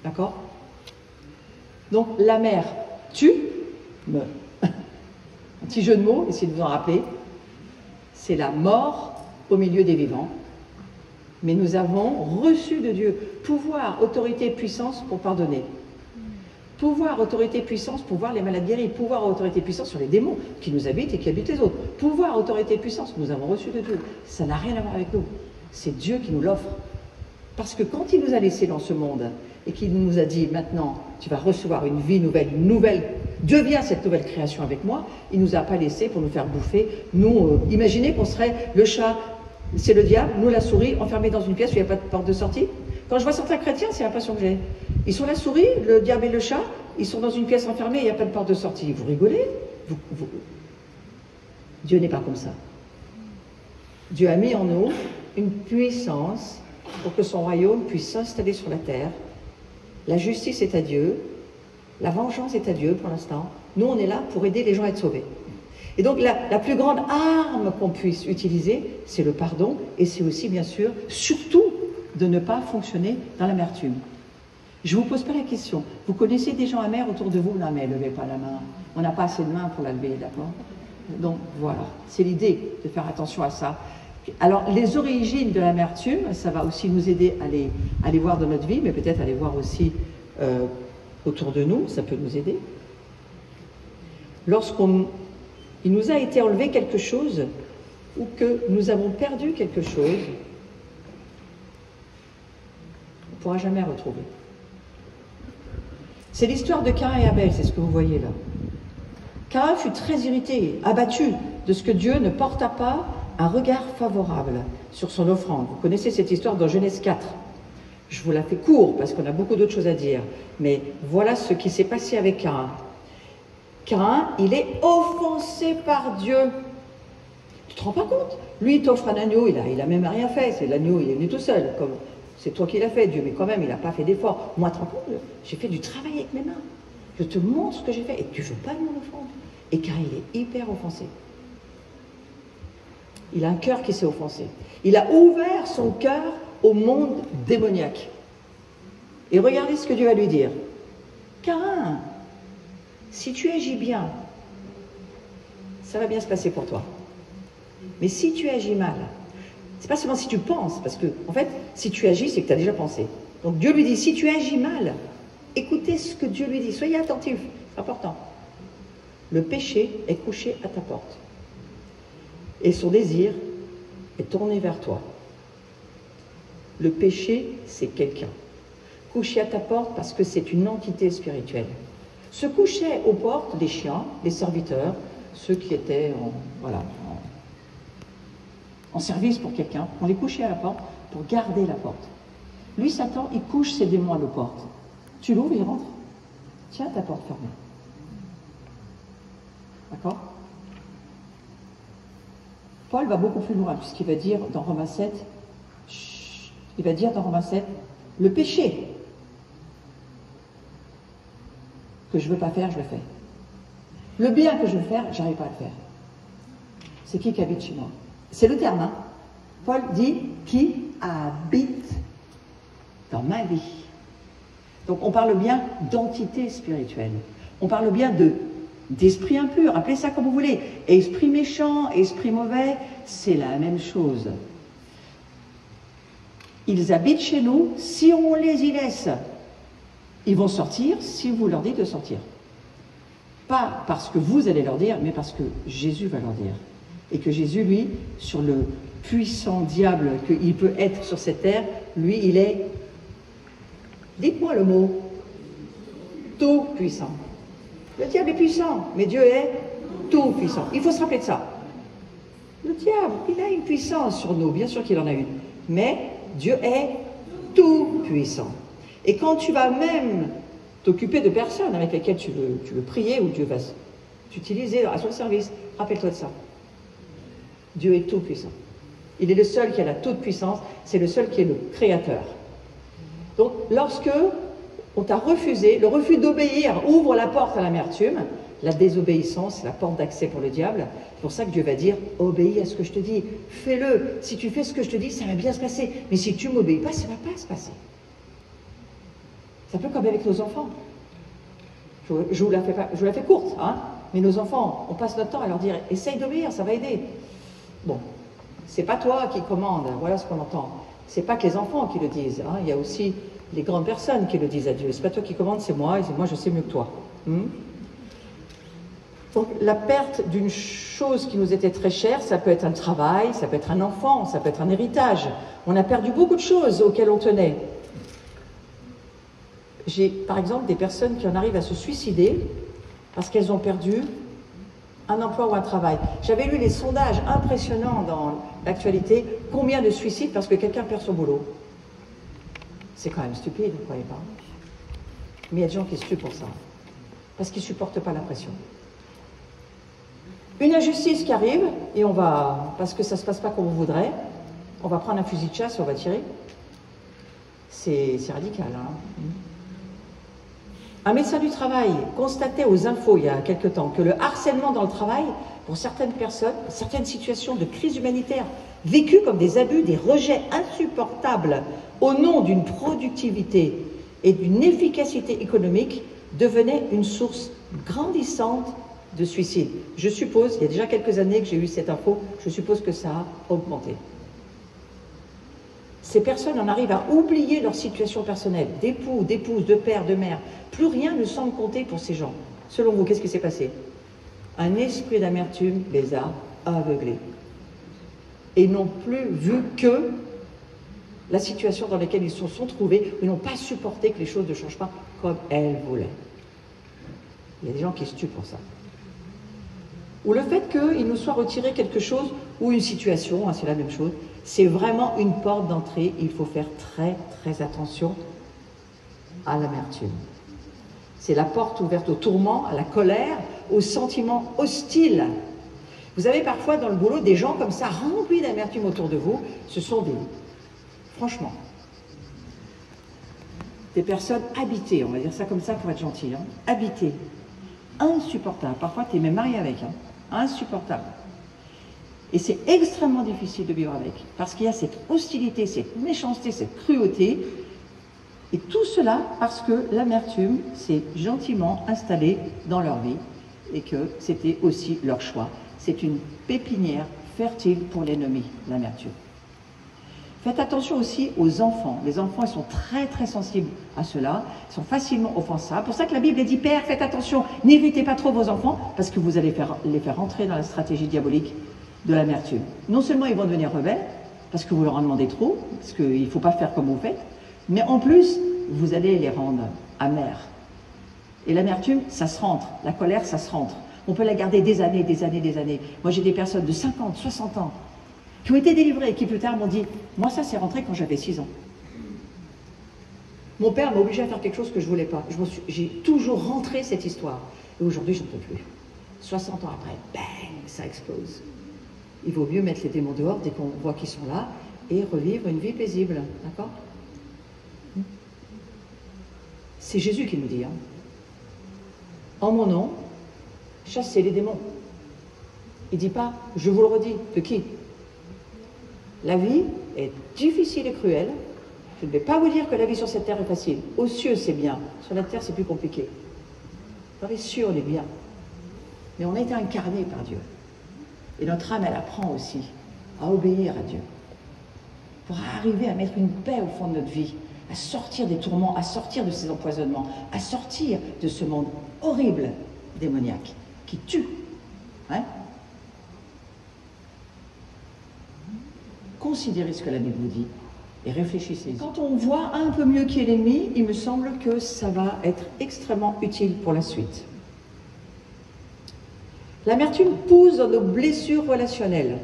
D'accord? Donc la mer tue, un petit jeu de mots, essayez de vous en rappeler, c'est la mort au milieu des vivants. Mais nous avons reçu de Dieu pouvoir, autorité, puissance pour pardonner. Pouvoir, autorité, puissance pour voir les malades guéris. Pouvoir, autorité, puissance sur les démons qui nous habitent et qui habitent les autres. Pouvoir, autorité, puissance que nous avons reçu de Dieu. Ça n'a rien à voir avec nous. C'est Dieu qui nous l'offre. Parce que quand il nous a laissés dans ce monde et qu'il nous a dit maintenant, tu vas recevoir une vie nouvelle, deviens cette nouvelle création avec moi, il ne nous a pas laissés pour nous faire bouffer. Nous, imaginez qu'on serait le chat, c'est le diable, nous la souris, enfermés dans une pièce où il n'y a pas de porte de sortie. Quand je vois certains chrétiens, c'est l'impression que j'ai. Ils sont la souris, le diable et le chat, ils sont dans une pièce enfermée, il n'y a pas de porte de sortie. Vous rigolez? Dieu n'est pas comme ça. Dieu a mis en nous une puissance pour que son royaume puisse s'installer sur la terre. La justice est à Dieu, la vengeance est à Dieu pour l'instant. Nous, on est là pour aider les gens à être sauvés. Et donc, la plus grande arme qu'on puisse utiliser, c'est le pardon, et c'est aussi, bien sûr, surtout, de ne pas fonctionner dans l'amertume. Je ne vous pose pas la question. Vous connaissez des gens amers autour de vous? Non, mais levez pas la main. On n'a pas assez de mains pour la lever, d'accord? Donc, voilà. C'est l'idée de faire attention à ça. Alors, les origines de l'amertume, ça va aussi nous aider à les voir dans notre vie, mais peut-être à les voir aussi autour de nous, ça peut nous aider. Il nous a été enlevé quelque chose, ou que nous avons perdu quelque chose, on ne pourra jamais retrouver. C'est l'histoire de Caïn et Abel, c'est ce que vous voyez là. Caïn fut très irrité, abattu de ce que Dieu ne porta pas un regard favorable sur son offrande. Vous connaissez cette histoire dans Genèse 4. Je vous la fais court parce qu'on a beaucoup d'autres choses à dire. Mais voilà ce qui s'est passé avec Caïn. Caïn, il est offensé par Dieu. Tu te rends pas compte? Lui, il t'offre un agneau, il a même rien fait. C'est l'agneau, il est venu tout seul. Comme c'est toi qui l'as fait, Dieu, mais quand même, il n'a pas fait d'effort. Moi, tu te rends compte? J'ai fait du travail avec mes mains. Je te montre ce que j'ai fait et tu ne veux pas de mon offrande. Et Caïn, il est hyper offensé. Il a un cœur qui s'est offensé. Il a ouvert son cœur au monde démoniaque. Et regardez ce que Dieu va lui dire. Caïn, si tu agis bien, ça va bien se passer pour toi. Mais si tu agis mal, c'est pas seulement si tu penses, parce que, en fait, si tu agis, c'est que tu as déjà pensé. Donc Dieu lui dit, si tu agis mal, écoutez ce que Dieu lui dit, soyez attentifs, c'est important. Le péché est couché à ta porte. Et son désir est tourné vers toi. Le péché, c'est quelqu'un. Couché à ta porte parce que c'est une entité spirituelle. Se couchaient aux portes des chiens, des serviteurs, ceux qui étaient en service pour quelqu'un. On les couchait à la porte pour garder la porte. Lui, Satan, il couche ses démons à nos portes. Tu l'ouvres, il rentre. Tiens ta porte fermée. D'accord? Paul va beaucoup plus loin, puisqu'il va dire dans Romains 7, le péché que je ne veux pas faire, je le fais. Le bien que je veux faire, j'arrive pas à le faire. C'est qui habite chez moi? C'est le terme, hein? Paul dit, qui habite dans ma vie. Donc on parle bien d'entité spirituelle. On parle bien d'esprit impur, appelez ça comme vous voulez. Esprit méchant, esprit mauvais, c'est la même chose. Ils habitent chez nous, si on les y laisse, ils vont sortir si vous leur dites de sortir. Pas parce que vous allez leur dire, mais parce que Jésus va leur dire. Et que Jésus, lui, sur le puissant diable qu'il peut être sur cette terre, lui, il est, dites-moi le mot, tout puissant. Le diable est puissant, mais Dieu est tout puissant. Il faut se rappeler de ça. Le diable, il a une puissance sur nous, bien sûr qu'il en a une. Mais Dieu est tout puissant. Et quand tu vas même t'occuper de personnes avec lesquelles tu veux prier ou Dieu va t'utiliser à son service, rappelle-toi de ça. Dieu est tout puissant. Il est le seul qui a la toute puissance, c'est le seul qui est le créateur. Donc, lorsque On t'a refusé, le refus d'obéir ouvre la porte à l'amertume. La désobéissance, c'est la porte d'accès pour le diable. C'est pour ça que Dieu va dire, obéis à ce que je te dis, fais-le. Si tu fais ce que je te dis, ça va bien se passer. Mais si tu ne m'obéis pas, ça ne va pas se passer. C'est un peu comme avec nos enfants. Je vous la fais courte, hein. Mais nos enfants, on passe notre temps à leur dire, essaye d'obéir, ça va aider. Bon, c'est pas toi qui commande, voilà ce qu'on entend. C'est pas que les enfants qui le disent, hein. Il y a aussi les grandes personnes qui le disent à Dieu. C'est pas toi qui commande, c'est moi, et moi je sais mieux que toi. Donc la perte d'une chose qui nous était très chère, ça peut être un travail, ça peut être un enfant, ça peut être un héritage. On a perdu beaucoup de choses auxquelles on tenait. J'ai par exemple des personnes qui en arrivent à se suicider parce qu'elles ont perdu un emploi ou un travail. J'avais lu les sondages impressionnants dans l'actualité, combien de suicides parce que quelqu'un perd son boulot. C'est quand même stupide, vous ne croyez pas? Mais il y a des gens qui se tuent pour ça, parce qu'ils ne supportent pas la pression. Une injustice qui arrive, et on va, parce que ça ne se passe pas comme on voudrait, on va prendre un fusil de chasse et on va tirer. C'est radical, hein. Un médecin du travail constatait aux infos il y a quelque temps que le harcèlement dans le travail, pour certaines personnes, certaines situations de crise humanitaire, vécues comme des abus, des rejets insupportables au nom d'une productivité et d'une efficacité économique, devenait une source grandissante de suicide. Je suppose, il y a déjà quelques années que j'ai eu cette info, je suppose que ça a augmenté. Ces personnes en arrivent à oublier leur situation personnelle, d'époux, d'épouse, de père, de mère. Plus rien ne semble compter pour ces gens. Selon vous, qu'est-ce qui s'est passé? Un esprit d'amertume les a aveuglés. Et n'ont plus vu que la situation dans laquelle ils se sont trouvés, ils n'ont pas supporté que les choses ne changent pas comme elles voulaient. Il y a des gens qui se tuent pour ça. Ou le fait qu'il nous soit retiré quelque chose, ou une situation, hein, c'est la même chose, c'est vraiment une porte d'entrée. Il faut faire très, très attention à l'amertume. C'est la porte ouverte au tourment, à la colère, aux sentiments hostiles. Vous avez parfois dans le boulot des gens comme ça, remplis d'amertume autour de vous. Ce sont des, franchement, des personnes habitées, on va dire ça comme ça pour être gentil, hein, habitées, insupportables. Parfois, tu es même marié avec, hein, insupportable. Et c'est extrêmement difficile de vivre avec, parce qu'il y a cette hostilité, cette méchanceté, cette cruauté, et tout cela parce que l'amertume s'est gentiment installée dans leur vie, et que c'était aussi leur choix. C'est une pépinière fertile pour l'ennemi, l'amertume. Faites attention aussi aux enfants. Les enfants, ils sont très très sensibles à cela, ils sont facilement offensables. C'est pour ça que la Bible dit, Père, faites attention, n'irritez pas trop vos enfants, parce que vous allez les faire entrer dans la stratégie diabolique de l'amertume. Non seulement ils vont devenir rebelles, parce que vous leur en demandez trop, parce qu'il ne faut pas faire comme vous faites, mais en plus, vous allez les rendre amers. Et l'amertume, ça se rentre. La colère, ça se rentre. On peut la garder des années, des années, des années. Moi, j'ai des personnes de 50, 60 ans qui ont été délivrées et qui plus tard m'ont dit « Moi, ça, c'est rentré quand j'avais 6 ans. Mon père m'a obligé à faire quelque chose que je ne voulais pas. J'ai toujours rentré cette histoire. Et aujourd'hui, je n'en peux plus. 60 ans après, bang, ça explose. Il vaut mieux mettre les démons dehors dès qu'on voit qu'ils sont là et revivre une vie paisible. D'accord? C'est Jésus qui nous dit, hein. En mon nom, chassez les démons. Il ne dit pas, je vous le redis, de qui? La vie est difficile et cruelle. Je ne vais pas vous dire que la vie sur cette terre est facile. Aux cieux, c'est bien. Sur la terre, c'est plus compliqué. Dans les cieux, on est bien. Mais on a été incarné par Dieu. Et notre âme, elle apprend aussi à obéir à Dieu. Pour arriver à mettre une paix au fond de notre vie, à sortir des tourments, à sortir de ces empoisonnements, à sortir de ce monde horrible, démoniaque, qui tue. Hein? Considérez ce que la Bible vous dit et réfléchissez. Quand on voit un peu mieux qui est l'ennemi, il me semble que ça va être extrêmement utile pour la suite. L'amertume pousse dans nos blessures relationnelles.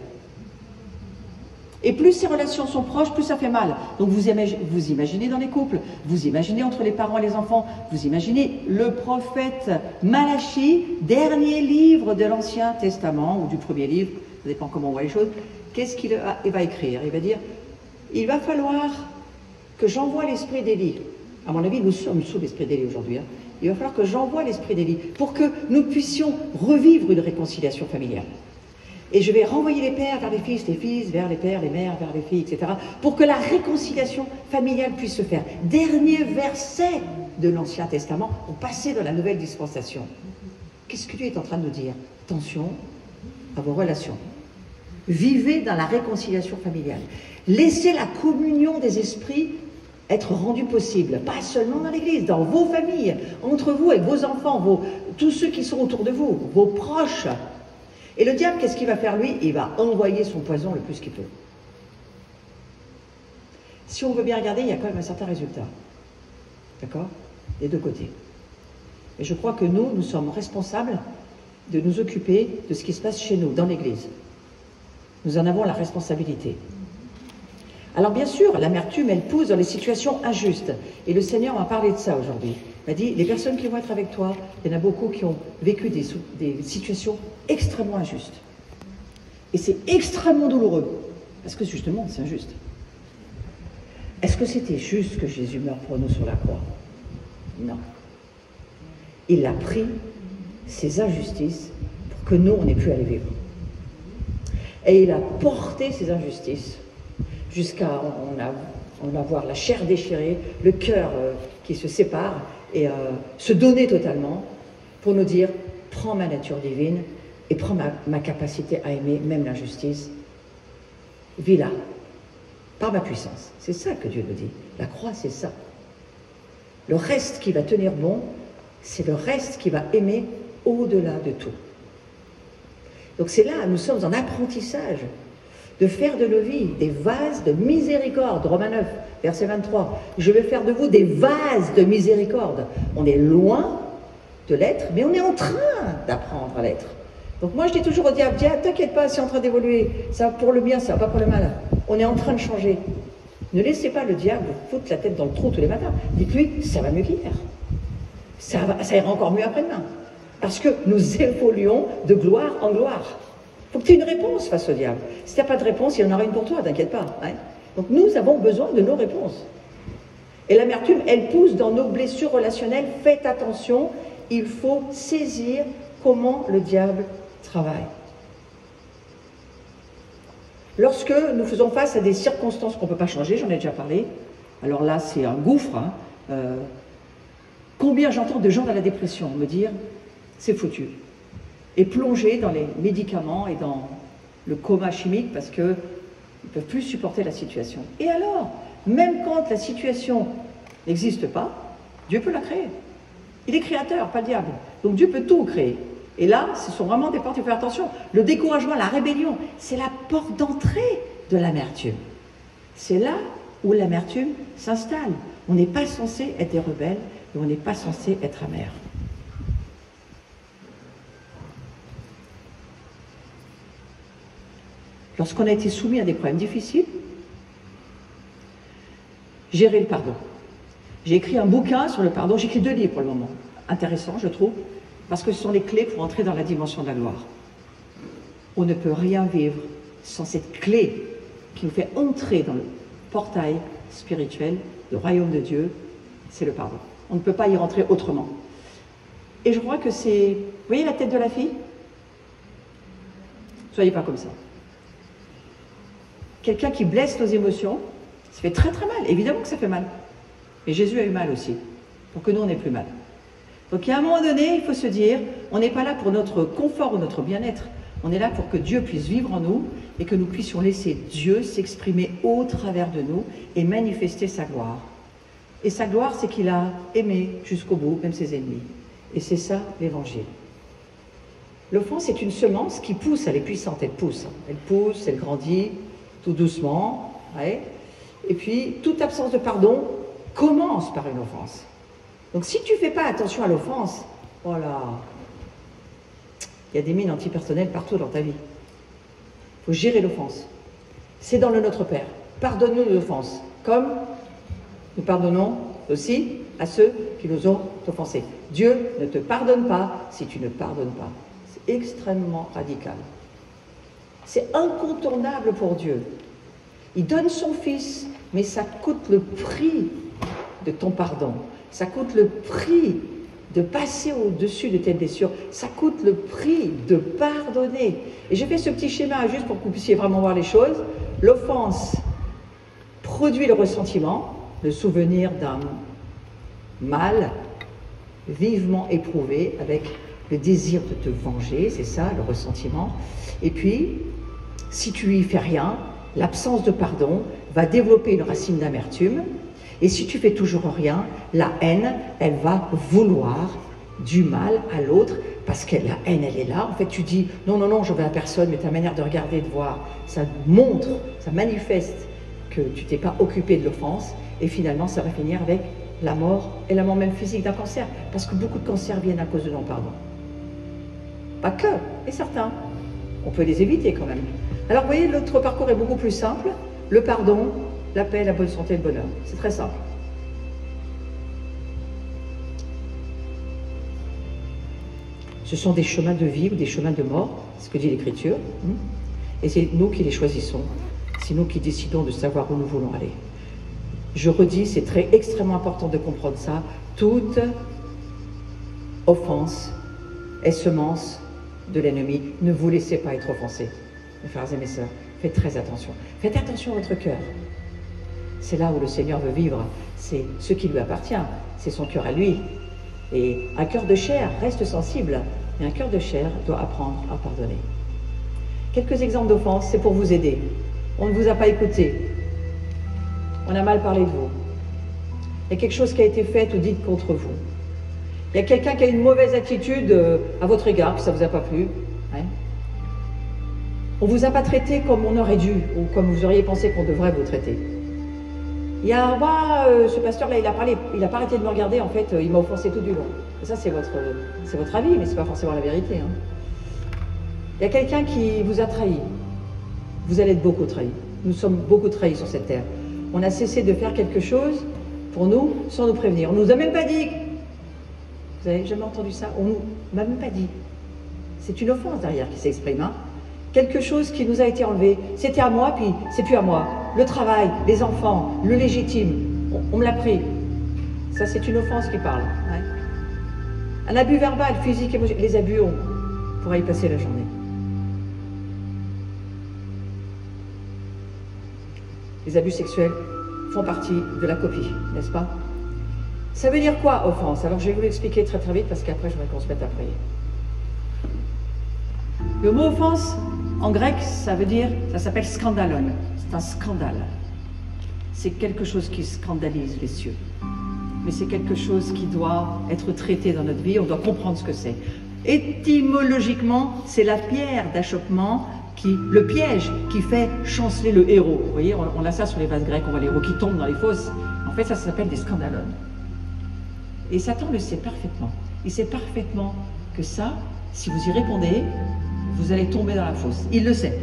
Et plus ces relations sont proches, plus ça fait mal. Donc vous imaginez dans les couples, vous imaginez entre les parents et les enfants, vous imaginez le prophète Malachie, dernier livre de l'Ancien Testament, ou du premier livre, ça dépend comment on voit les choses. Qu'est-ce qu'il va écrire? Il va dire, il va falloir que j'envoie l'esprit d'Élie. À mon avis, nous sommes sous l'esprit d'Élie aujourd'hui. Hein. Il va falloir que j'envoie l'esprit d'Élie pour que nous puissions revivre une réconciliation familiale. Et je vais renvoyer les pères vers les fils vers les pères, les mères vers les filles, etc. pour que la réconciliation familiale puisse se faire. Dernier verset de l'Ancien Testament, on passait dans la nouvelle dispensation. Qu'est-ce que Dieu est en train de nous dire? Attention à vos relations. Vivez dans la réconciliation familiale. Laissez la communion des esprits être rendue possible, pas seulement dans l'Église, dans vos familles, entre vous, avec vos enfants, tous ceux qui sont autour de vous, vos proches. Et le diable, qu'est-ce qu'il va faire lui? Il va envoyer son poison le plus qu'il peut. Si on veut bien regarder, il y a quand même un certain résultat. D'accord? Des deux côtés. Et je crois que nous sommes responsables de nous occuper de ce qui se passe chez nous, dans l'Église. Nous en avons la responsabilité. Alors bien sûr, l'amertume, elle pousse dans les situations injustes. Et le Seigneur m'a parlé de ça aujourd'hui. Il m'a dit, les personnes qui vont être avec toi, il y en a beaucoup qui ont vécu des situations extrêmement injustes. Et c'est extrêmement douloureux. Parce que justement, c'est injuste. Est-ce que c'était juste que Jésus meure pour nous sur la croix? Non. Il a pris ces injustices pour que nous, on n'ait plus à les vivre. Et il a porté ces injustices jusqu'à en avoir la chair déchirée, le cœur qui se sépare et se donner totalement pour nous dire, prends ma nature divine et prends ma capacité à aimer même l'injustice, vis-la, par ma puissance. C'est ça que Dieu nous dit. La croix, c'est ça. Le reste qui va tenir bon, c'est le reste qui va aimer au-delà de tout. Donc c'est là, nous sommes en apprentissage de faire de nos vies des vases de miséricorde. Romains 9, verset 23. Je vais faire de vous des vases de miséricorde. On est loin de l'être, mais on est en train d'apprendre à l'être. Donc moi je dis toujours au diable, tiens, t'inquiète pas, c'est en train d'évoluer, ça va pour le bien, ça va pas pour le mal. On est en train de changer. Ne laissez pas le diable foutre la tête dans le trou tous les matins. Dites-lui, ça va mieux qu'hier. Ça ira encore mieux après-demain. Parce que nous évoluons de gloire en gloire. Il faut que tu aies une réponse face au diable. Si tu n'as pas de réponse, il y en aura une pour toi, t'inquiète pas. Hein. Donc nous avons besoin de nos réponses. Et l'amertume, elle pousse dans nos blessures relationnelles. Faites attention, il faut saisir comment le diable travaille. Lorsque nous faisons face à des circonstances qu'on ne peut pas changer, j'en ai déjà parlé, alors là c'est un gouffre, hein, combien j'entends de gens dans la dépression me dire c'est foutu, et plonger dans les médicaments et dans le coma chimique parce qu'ils ne peuvent plus supporter la situation. Et alors, même quand la situation n'existe pas, Dieu peut la créer. Il est créateur, pas le diable. Donc Dieu peut tout créer. Et là, ce sont vraiment des portes, il faut faire attention. Le découragement, la rébellion, c'est la porte d'entrée de l'amertume. C'est là où l'amertume s'installe. On n'est pas censé être des rebelles et on n'est pas censé être amer. Lorsqu'on a été soumis à des problèmes difficiles, gérer le pardon. J'ai écrit un bouquin sur le pardon, j'ai écrit 2 livres pour le moment, intéressants je trouve, parce que ce sont les clés pour entrer dans la dimension de la gloire. On ne peut rien vivre sans cette clé qui nous fait entrer dans le portail spirituel du royaume de Dieu, c'est le pardon. On ne peut pas y rentrer autrement. Et je crois que c'est... Vous voyez la tête de la fille? Soyez pas comme ça. Quelqu'un qui blesse nos émotions, ça fait très très mal. Évidemment que ça fait mal. Mais Jésus a eu mal aussi, pour que nous on n'ait plus mal. Donc à un moment donné, il faut se dire, on n'est pas là pour notre confort ou notre bien-être. On est là pour que Dieu puisse vivre en nous et que nous puissions laisser Dieu s'exprimer au travers de nous et manifester sa gloire. Et sa gloire, c'est qu'il a aimé jusqu'au bout, même ses ennemis. Et c'est ça l'évangile. L'offense est une semence qui pousse, elle est puissante, elle pousse, elle grandit, tout doucement, ouais. Et puis toute absence de pardon commence par une offense. Donc si tu ne fais pas attention à l'offense, voilà, il y a des mines antipersonnelles partout dans ta vie. Il faut gérer l'offense. C'est dans le Notre Père. Pardonne-nous nos offenses, comme nous pardonnons aussi à ceux qui nous ont offensés. Dieu ne te pardonne pas si tu ne pardonnes pas. C'est extrêmement radical. C'est incontournable pour Dieu. Il donne son Fils, mais ça coûte le prix de ton pardon. Ça coûte le prix de passer au-dessus de tes blessures. Ça coûte le prix de pardonner. Et j'ai fait ce petit schéma juste pour que vous puissiez vraiment voir les choses. L'offense produit le ressentiment, le souvenir d'un mal vivement éprouvé avec le désir de te venger, c'est ça, le ressentiment. Et puis, si tu y fais rien, l'absence de pardon va développer une racine d'amertume. Et si tu fais toujours rien, la haine, elle va vouloir du mal à l'autre, parce que la haine, elle est là. En fait, tu dis, non, non, non, je veux à personne, mais ta manière de regarder, de voir, ça montre, ça manifeste que tu t'es pas occupé de l'offense, et finalement, ça va finir avec la mort, et la mort même physique d'un cancer, parce que beaucoup de cancers viennent à cause de non-pardon. Pas que, et certains. On peut les éviter quand même. Alors, vous voyez, l'autre parcours est beaucoup plus simple. Le pardon, la paix, la bonne santé, le bonheur. C'est très simple. Ce sont des chemins de vie ou des chemins de mort, c'est ce que dit l'Écriture. Et c'est nous qui les choisissons. C'est nous qui décidons de savoir où nous voulons aller. Je redis, c'est extrêmement important de comprendre ça. Toute offense est semence de l'ennemi. Ne vous laissez pas être offensés, mes frères et mes sœurs. Faites très attention. Faites attention à votre cœur. C'est là où le Seigneur veut vivre. C'est ce qui lui appartient. C'est son cœur à lui. Et un cœur de chair reste sensible, mais un cœur de chair doit apprendre à pardonner. Quelques exemples d'offenses, c'est pour vous aider. On ne vous a pas écouté. On a mal parlé de vous. Il y a quelque chose qui a été fait ou dit contre vous. Il y a quelqu'un qui a une mauvaise attitude à votre égard, puis ça ne vous a pas plu. Ouais. On ne vous a pas traité comme on aurait dû, ou comme vous auriez pensé qu'on devrait vous traiter. Il y a, ce pasteur-là, il n'a pas arrêté de me regarder, en fait, il m'a offensé tout du long. Et ça, c'est votre avis, mais ce n'est pas forcément la vérité. Hein. Il y a quelqu'un qui vous a trahi. Vous allez être beaucoup trahis. Nous sommes beaucoup trahis sur cette terre. On a cessé de faire quelque chose pour nous sans nous prévenir. On ne nous a même pas dit. Vous avez jamais entendu ça? On ne m'a même pas dit. C'est une offense derrière qui s'exprime. Hein. Quelque chose qui nous a été enlevé. C'était à moi, puis c'est plus à moi. Le travail, les enfants, le légitime. On me l'a pris. Ça, c'est une offense qui parle. Ouais. Un abus verbal, physique, émotionnel. Les abus, on pourra y passer la journée. Les abus sexuels font partie de la copie, n'est-ce pas? Ça veut dire quoi, offense? Alors, je vais vous l'expliquer très très vite, parce qu'après, je voudrais qu'on se mette à prier. Le mot offense, en grec, ça veut dire, ça s'appelle scandalon. C'est un scandale. C'est quelque chose qui scandalise les cieux. Mais c'est quelque chose qui doit être traité dans notre vie, on doit comprendre ce que c'est. Étymologiquement, c'est la pierre d'achoppement, le piège qui fait chanceler le héros. Vous voyez, on a ça sur les vases grecs, on voit les héros qui tombent dans les fosses. En fait, ça s'appelle des scandalones. Et Satan le sait parfaitement. Il sait parfaitement que ça, si vous y répondez, vous allez tomber dans la fosse. Il le sait.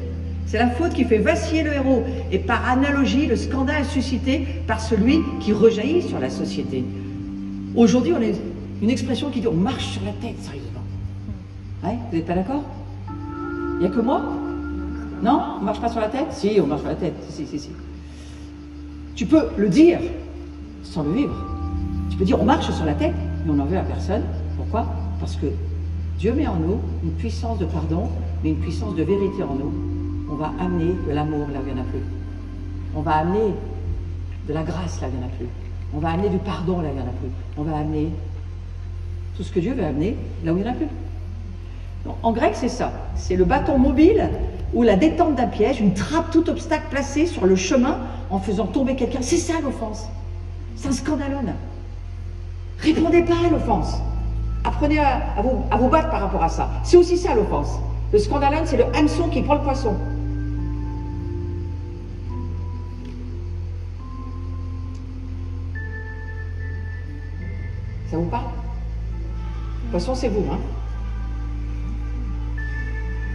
C'est la faute qui fait vaciller le héros. Et par analogie, le scandale est suscité par celui qui rejaillit sur la société. Aujourd'hui, on a une expression qui dit « on marche sur la tête », sérieusement. Ouais, vous n'êtes pas d'accord? Il n'y a que moi? Non? On ne marche pas sur la tête? Si, on marche sur la tête. Si. Tu peux le dire sans le vivre. Tu peux dire on marche sur la tête, mais on n'en veut à personne. Pourquoi? Parce que Dieu met en nous une puissance de pardon, mais une puissance de vérité en nous. On va amener de l'amour là où il n'y en a plus. On va amener de la grâce là où il n'y en a plus. On va amener du pardon là où il n'y en a plus. On va amener tout ce que Dieu veut amener là où il n'y en a plus. Donc, en grec, c'est ça. C'est le bâton mobile ou la détente d'un piège, une trappe, tout obstacle placé sur le chemin en faisant tomber quelqu'un. C'est ça l'offense. C'est un scandalon. Répondez pas à l'offense. Apprenez à vous battre par rapport à ça. C'est aussi ça l'offense. Le scandalon, c'est le hameçon qui prend le poisson. Ça vous parle? Le poisson, c'est vous, hein?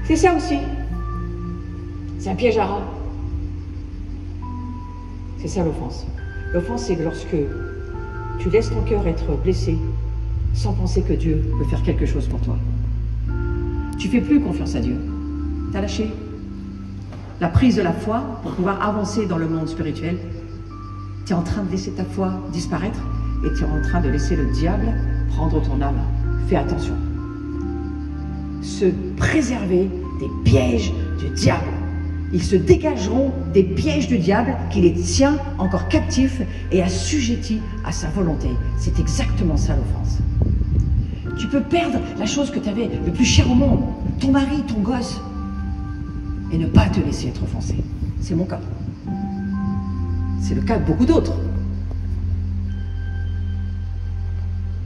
C'est ça aussi. C'est un piège à rats. C'est ça l'offense. L'offense, c'est lorsque tu laisses ton cœur être blessé sans penser que Dieu peut faire quelque chose pour toi. Tu fais plus confiance à Dieu. Tu as lâché la prise de la foi pour pouvoir avancer dans le monde spirituel. Tu es en train de laisser ta foi disparaître et tu es en train de laisser le diable prendre ton âme. Fais attention. Se préserver des pièges du diable. Ils se dégageront des pièges du diable qui les tient encore captifs et assujettis à sa volonté. C'est exactement ça l'offense. Tu peux perdre la chose que tu avais le plus cher au monde, ton mari, ton gosse, et ne pas te laisser être offensé. C'est mon cas. C'est le cas de beaucoup d'autres.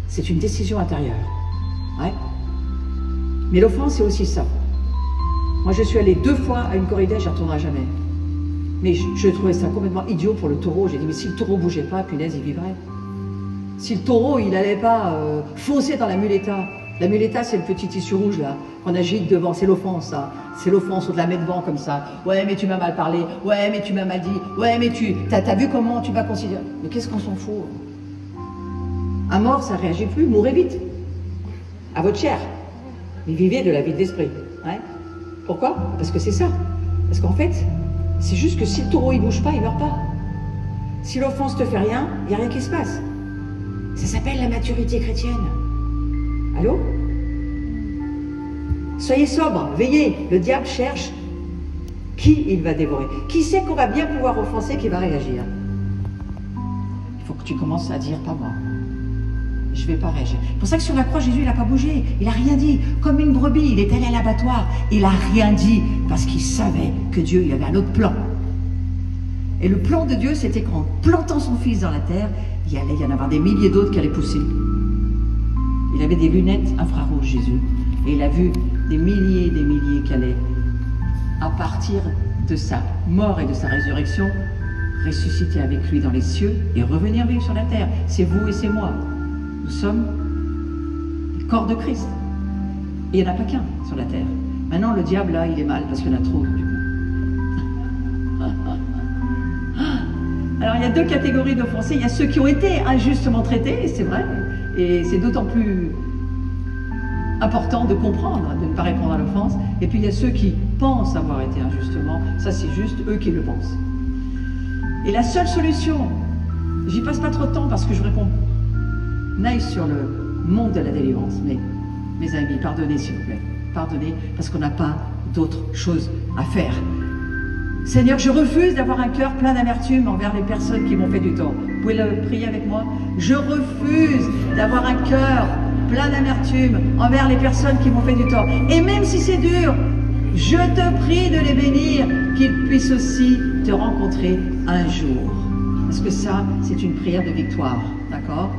C'est une décision intérieure. Ouais. Mais l'offense, c'est aussi ça. Moi, je suis allée 2 fois à une corrida, j'y retournerai jamais. Mais je trouvais ça complètement idiot pour le taureau. J'ai dit, mais si le taureau bougeait pas, punaise, il vivrait. Si le taureau, il n'allait pas foncer dans la muleta. La muleta, c'est le petit tissu rouge, là, qu'on agite devant. C'est l'offense, ça. C'est l'offense, on te la met devant comme ça. Ouais, mais tu m'as mal parlé. Ouais, mais tu m'as mal dit. Ouais, mais t'as vu comment tu vas considérer. Mais qu'est-ce qu'on s'en fout? Un mort, ça ne réagit plus. Mourrez vite. À votre chair. Mais vivez de la vie de l'esprit. Ouais. Pourquoi? Parce que c'est ça. Parce qu'en fait, c'est juste que si le taureau il bouge pas, il meurt pas. Si l'offense te fait rien, il n'y a rien qui se passe. Ça s'appelle la maturité chrétienne. Allô? Soyez sobres, veillez. Le diable cherche qui il va dévorer. Qui sait qu'on va bien pouvoir offenser, qui va réagir? Il faut que tu commences à dire, pas moi. Je ne vais pas réagir. C'est pour ça que sur la croix, Jésus, il n'a pas bougé. Il n'a rien dit. Comme une brebis, il est allé à l'abattoir. Il n'a rien dit parce qu'il savait que Dieu, il avait un autre plan. Et le plan de Dieu, c'était qu'en plantant son fils dans la terre, il allait y en avoir des milliers d'autres qui allaient pousser. Il avait des lunettes infrarouges, Jésus. Et il a vu des milliers qui allaient, à partir de sa mort et de sa résurrection, ressusciter avec lui dans les cieux et revenir vivre sur la terre. C'est vous et c'est moi. Nous sommes le corps de Christ. Et il n'y en a pas qu'un sur la terre. Maintenant, le diable, là, il est mal parce qu'il y en a trop, du coup. Alors, il y a 2 catégories d'offensés. Il y a ceux qui ont été injustement traités, c'est vrai. Et c'est d'autant plus important de comprendre, de ne pas répondre à l'offense. Et puis, il y a ceux qui pensent avoir été injustement. Ça, c'est juste eux qui le pensent. Et la seule solution, j'y passe pas trop de temps parce que je réponds naïf sur le monde de la délivrance, mais mes amis, pardonnez s'il vous plaît, pardonnez parce qu'on n'a pas d'autre chose à faire. Seigneur, je refuse d'avoir un cœur plein d'amertume envers les personnes qui m'ont fait du tort. Vous pouvez le prier avec moi? Je refuse d'avoir un cœur plein d'amertume envers les personnes qui m'ont fait du tort. Et même si c'est dur, je te prie de les bénir, qu'ils puissent aussi te rencontrer un jour. Parce que ça, c'est une prière de victoire, d'accord?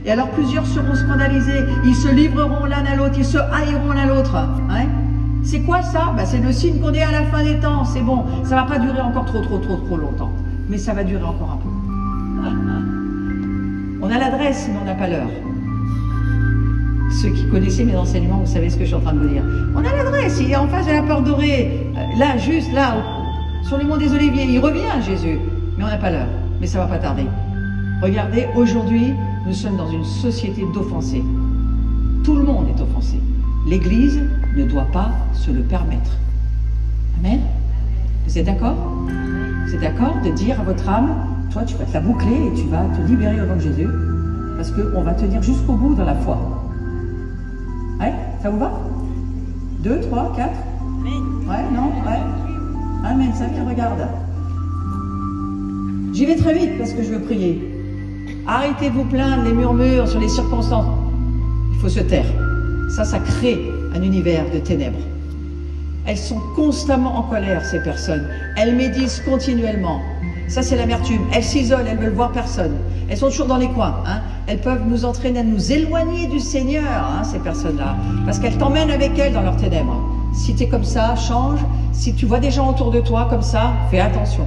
Et alors plusieurs seront scandalisés, ils se livreront l'un à l'autre, ils se haïront l'un à l'autre. Hein? C'est quoi ça? Ben, c'est le signe qu'on est à la fin des temps, c'est bon. Ça ne va pas durer encore trop longtemps. Mais ça va durer encore un peu. On a l'adresse, mais on n'a pas l'heure. Ceux qui connaissaient mes enseignements, vous savez ce que je suis en train de vous dire. On a l'adresse, il est en face de la porte dorée, là, juste là, sur le mont des Oliviers. Il revient, Jésus, mais on n'a pas l'heure. Mais ça ne va pas tarder. Regardez, aujourd'hui, nous sommes dans une société d'offensés. Tout le monde est offensé. L'Église ne doit pas se le permettre. Amen. Vous êtes d'accord? Vous êtes d'accord de dire à votre âme, toi tu vas te la boucler et tu vas te libérer au nom de Jésus, parce qu'on va tenir jusqu'au bout dans la foi. Ouais, ça vous va? 2, 3, 4? Ouais, non? Ouais. Amen, ça vient, regarde. J'y vais très vite parce que je veux prier. Arrêtez de vous plaindre, les murmures sur les circonstances. Il faut se taire. Ça crée un univers de ténèbres. Elles sont constamment en colère, ces personnes. Elles médisent continuellement. Ça, c'est l'amertume. Elles s'isolent, elles ne veulent voir personne. Elles sont toujours dans les coins. Hein. Elles peuvent nous entraîner à nous éloigner du Seigneur, hein, ces personnes-là. Parce qu'elles t'emmènent avec elles dans leurs ténèbres. Si tu es comme ça, change. Si tu vois des gens autour de toi comme ça, fais attention.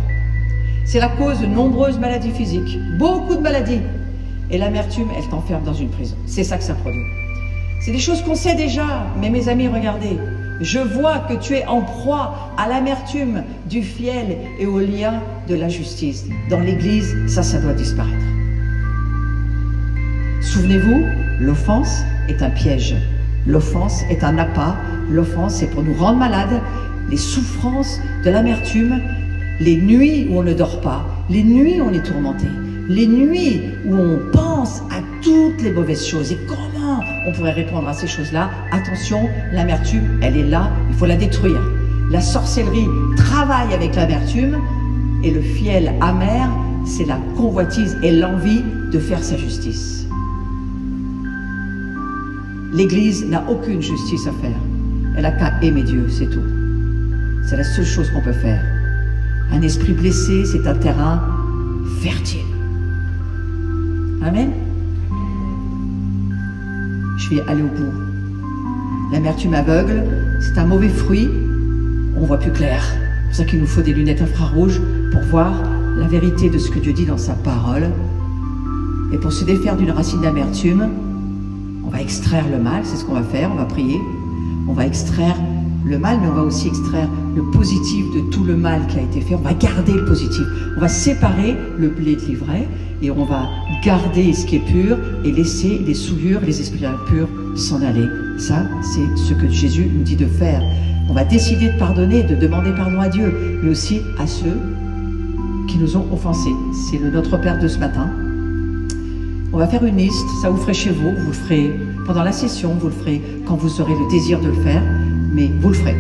C'est la cause de nombreuses maladies physiques. Beaucoup de maladies. Et l'amertume, elle t'enferme dans une prison. C'est ça que ça produit. C'est des choses qu'on sait déjà. Mais mes amis, regardez. Je vois que tu es en proie à l'amertume du fiel et au lien de la justice. Dans l'Église, ça doit disparaître. Souvenez-vous, l'offense est un piège. L'offense est un appât. L'offense, c'est pour nous rendre malades. Les souffrances de l'amertume, les nuits où on ne dort pas, les nuits où on est tourmenté, les nuits où on pense à toutes les mauvaises choses. Et comment on pourrait répondre à ces choses-là? Attention, l'amertume, elle est là, il faut la détruire. La sorcellerie travaille avec l'amertume et le fiel amer, c'est la convoitise et l'envie de faire sa justice. L'Église n'a aucune justice à faire. Elle n'a qu'à aimer Dieu, c'est tout. C'est la seule chose qu'on peut faire. Un esprit blessé, c'est un terrain fertile. Amen. Je vais aller au bout. L'amertume aveugle, c'est un mauvais fruit. On voit plus clair. C'est pour ça qu'il nous faut des lunettes infrarouges pour voir la vérité de ce que Dieu dit dans sa parole. Et pour se défaire d'une racine d'amertume, on va extraire le mal, c'est ce qu'on va faire, on va prier. On va extraire le mal, mais on va aussi extraire le positif de tout le mal qui a été fait. On va garder le positif. On va séparer le blé de l'ivraie et on va garder ce qui est pur et laisser les souillures, les esprits impurs s'en aller. Ça, c'est ce que Jésus nous dit de faire. On va décider de pardonner, de demander pardon à Dieu, mais aussi à ceux qui nous ont offensés. C'est le Notre Père de ce matin. On va faire une liste, ça vous ferez chez vous, vous le ferez pendant la session, vous le ferez quand vous aurez le désir de le faire, mais vous le ferez.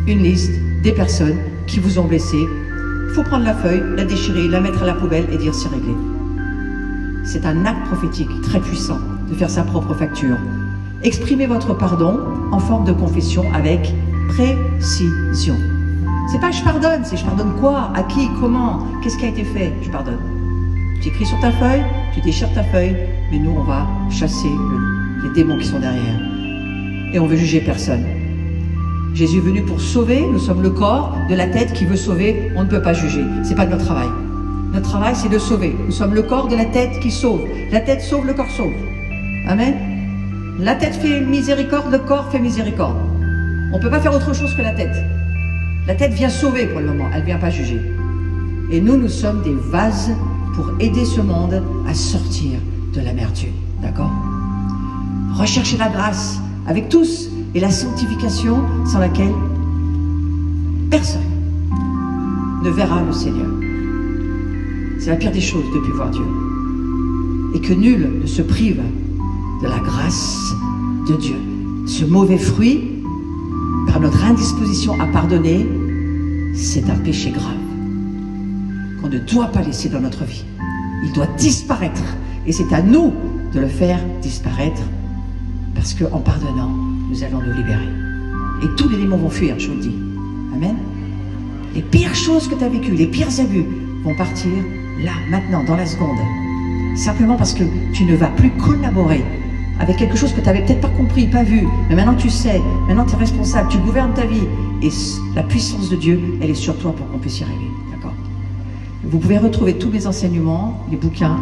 Une liste des personnes qui vous ont blessé. Il faut prendre la feuille, la déchirer, la mettre à la poubelle et dire c'est réglé. C'est un acte prophétique très puissant de faire sa propre facture. Exprimez votre pardon en forme de confession avec précision. C'est pas je pardonne, c'est je pardonne quoi, à qui, comment, qu'est-ce qui a été fait, je pardonne. Tu écris sur ta feuille, tu déchires ta feuille, mais nous on va chasser les démons qui sont derrière. Et on veut juger personne. Jésus est venu pour sauver, nous sommes le corps de la tête qui veut sauver, on ne peut pas juger. C'est pas notre travail. Notre travail c'est de sauver. Nous sommes le corps de la tête qui sauve. La tête sauve, le corps sauve. Amen. La tête fait miséricorde, le corps fait miséricorde. On ne peut pas faire autre chose que la tête. La tête vient sauver pour le moment, elle ne vient pas juger. Et nous, nous sommes des vases pour aider ce monde à sortir de l'amertume. D'accord? Recherchez la grâce avec tous et la sanctification sans laquelle personne ne verra le Seigneur. C'est la pire des choses depuis voir Dieu. Et que nul ne se prive de la grâce de Dieu. Ce mauvais fruit, par notre indisposition à pardonner, c'est un péché grave qu'on ne doit pas laisser dans notre vie. Il doit disparaître et c'est à nous de le faire disparaître parce qu'en pardonnant, nous allons nous libérer. Et tous les démons vont fuir, je vous le dis. Amen. Les pires choses que tu as vécues, les pires abus vont partir là, maintenant, dans la seconde. Simplement parce que tu ne vas plus collaborer avec quelque chose que tu n'avais peut-être pas compris, pas vu, mais maintenant tu sais, maintenant tu es responsable, tu gouvernes ta vie, et la puissance de Dieu, elle est sur toi pour qu'on puisse y arriver, d'accord? Vous pouvez retrouver tous mes enseignements, les bouquins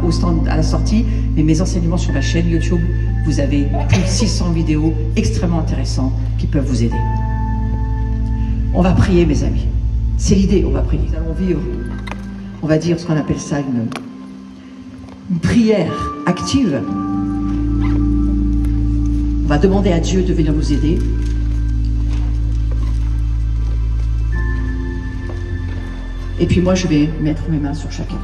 au stand à la sortie, mais mes enseignements sur la chaîne YouTube, vous avez plus de 600 vidéos extrêmement intéressantes qui peuvent vous aider. On va prier, mes amis. C'est l'idée, on va prier. Nous allons vivre, on va dire ce qu'on appelle ça une prière active. On va demander à Dieu de venir nous aider. Et puis moi, je vais mettre mes mains sur chacun.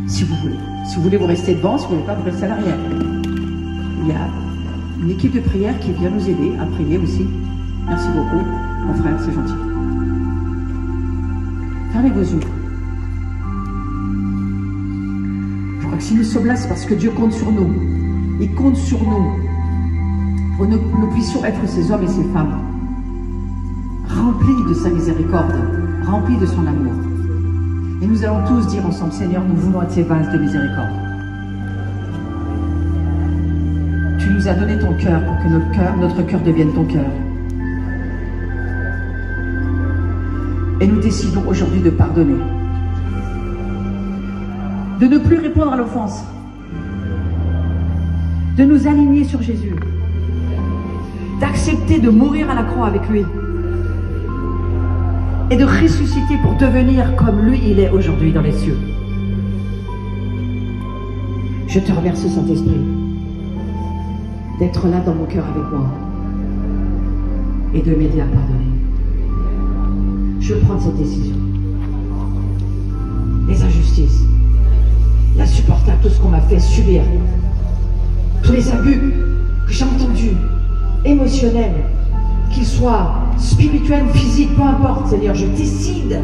Si vous voulez. Si vous voulez, vous restez devant. Si vous ne voulez pas, vous restez à l'arrière. Il y a une équipe de prière qui vient nous aider à prier aussi. Merci beaucoup, mon frère, c'est gentil. Fermez vos yeux. Je crois que si nous sommes là, c'est parce que Dieu compte sur nous. Il compte sur nous. Pour que nous puissions être ces hommes et ces femmes remplis de sa miséricorde, remplis de son amour. Et nous allons tous dire ensemble, Seigneur, nous voulons être ces vases de miséricorde. Tu nous as donné ton cœur pour que notre cœur devienne ton cœur. Et nous décidons aujourd'hui de pardonner. De ne plus répondre à l'offense. De nous aligner sur Jésus. D'accepter de mourir à la croix avec lui et de ressusciter pour devenir comme lui il est aujourd'hui dans les cieux. Je te remercie, Saint-Esprit, d'être là dans mon cœur avec moi et de m'aider à pardonner. Je prends cette décision. Les injustices, insupportable tout ce qu'on m'a fait subir. Tous les abus que j'ai entendus, émotionnels, qu'ils soient spirituels ou physiques, peu importe, Seigneur, je décide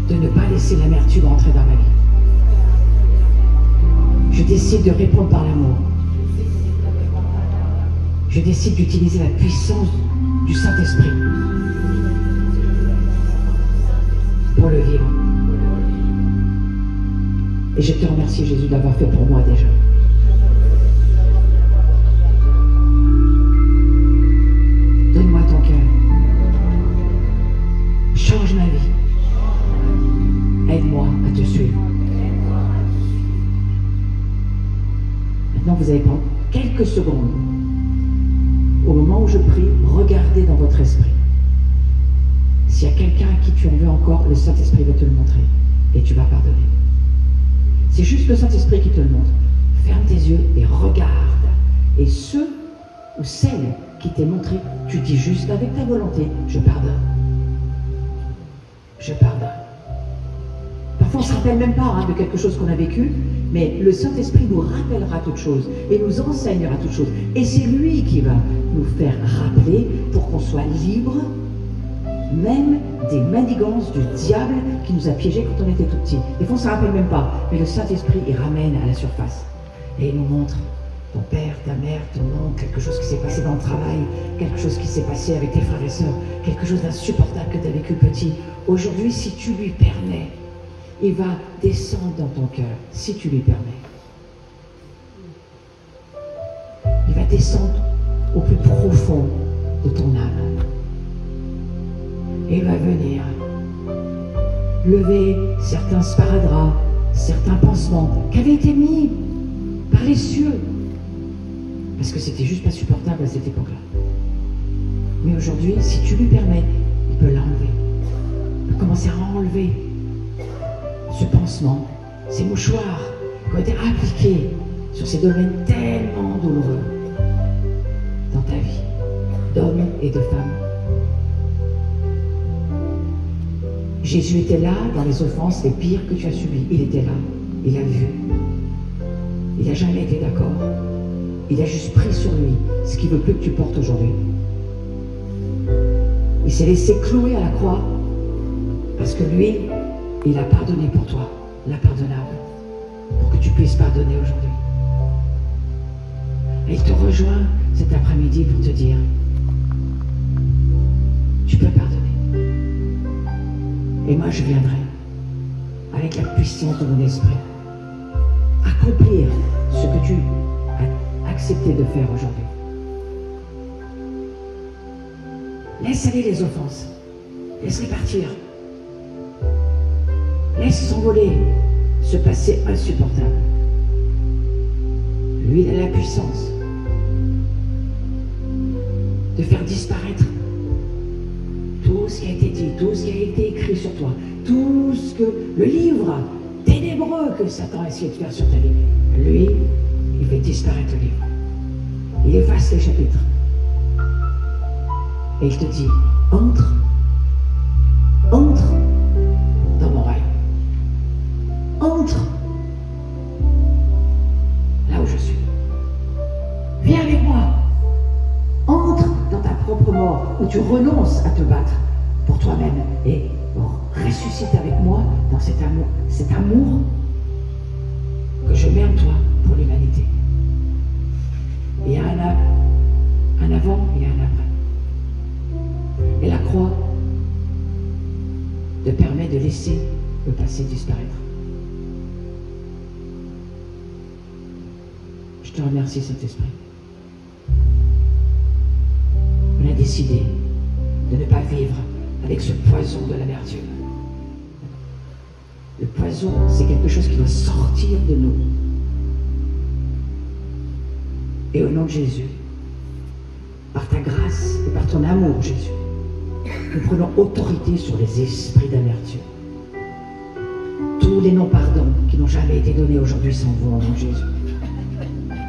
de ne pas laisser l'amertume entrer dans ma vie. Je décide de répondre par l'amour. Je décide d'utiliser la puissance du Saint-Esprit pour le vivre. Et je te remercie, Jésus, d'avoir fait pour moi déjà. Donne-moi ton cœur. Change ma vie. Aide-moi à te suivre. Maintenant, vous allez prendre quelques secondes. Au moment où je prie, regardez dans votre esprit. S'il y a quelqu'un à qui tu en veux encore, le Saint-Esprit va te le montrer. Et tu vas pardonner. C'est juste le Saint-Esprit qui te le montre. Ferme tes yeux et regarde. Et ceux ou celles qui t'est montré, tu dis juste avec ta volonté, je pardonne. Je pardonne. Parfois on ne se rappelle même pas de quelque chose qu'on a vécu, mais le Saint-Esprit nous rappellera toutes choses et nous enseignera toutes choses. Et c'est lui qui va nous faire rappeler pour qu'on soit libre, même des manigances du diable qui nous a piégés quand on était tout petit. Des fois on ne se rappelle même pas, mais le Saint-Esprit il ramène à la surface et il nous montre ton père, ta mère, ton oncle, quelque chose qui s'est passé dans le travail, quelque chose qui s'est passé avec tes frères et sœurs, quelque chose d'insupportable que tu as vécu petit. Aujourd'hui, si tu lui permets, il va descendre dans ton cœur, si tu lui permets. Il va descendre au plus profond de ton âme. Et il va venir lever certains sparadraps, certains pansements qui avaient été mis par les cieux. Parce que c'était juste pas supportable à cette époque-là. Mais aujourd'hui, si tu lui permets, il peut l'enlever. Il peut commencer à enlever ce pansement, ces mouchoirs qui ont été appliqués sur ces domaines tellement douloureux dans ta vie, d'hommes et de femmes. Jésus était là dans les offenses les pires que tu as subies. Il était là, il a vu. Il n'a jamais été d'accord. Il a juste pris sur lui ce qu'il ne veut plus que tu portes aujourd'hui. Il s'est laissé clouer à la croix parce que lui, il a pardonné pour toi, l'impardonnable, pour que tu puisses pardonner aujourd'hui. Et il te rejoint cet après-midi pour te dire, tu peux pardonner. Et moi, je viendrai avec la puissance de mon esprit accomplir ce que tu as accepté de faire aujourd'hui. Laisse aller les offenses. Laisse-les partir. Laisse s'envoler ce passé insupportable. Lui, il a la puissance de faire disparaître tout ce qui a été dit, tout ce qui a été écrit sur toi, tout ce que le livre ténébreux que Satan a essayé de faire sur ta vie. Lui, il fait disparaître le livre. Il efface les chapitres. Et il te dit, entre dans mon royaume. Entre là où je suis. Viens avec moi. Entre dans ta propre mort où tu renonces à te battre pour toi-même et ressuscite avec moi dans cet amour que je mets en toi pour l'humanité. Il y a un avant et un après. Et la croix te permet de laisser le passé disparaître. Je te remercie, Saint-Esprit. On a décidé de ne pas vivre avec ce poison de l'amertume. Le poison, c'est quelque chose qui doit sortir de nous. Et au nom de Jésus, par ta grâce et par ton amour, Jésus, nous prenons autorité sur les esprits d'amertume. Tous les non-pardons qui n'ont jamais été donnés aujourd'hui s'en vont au nom de Jésus.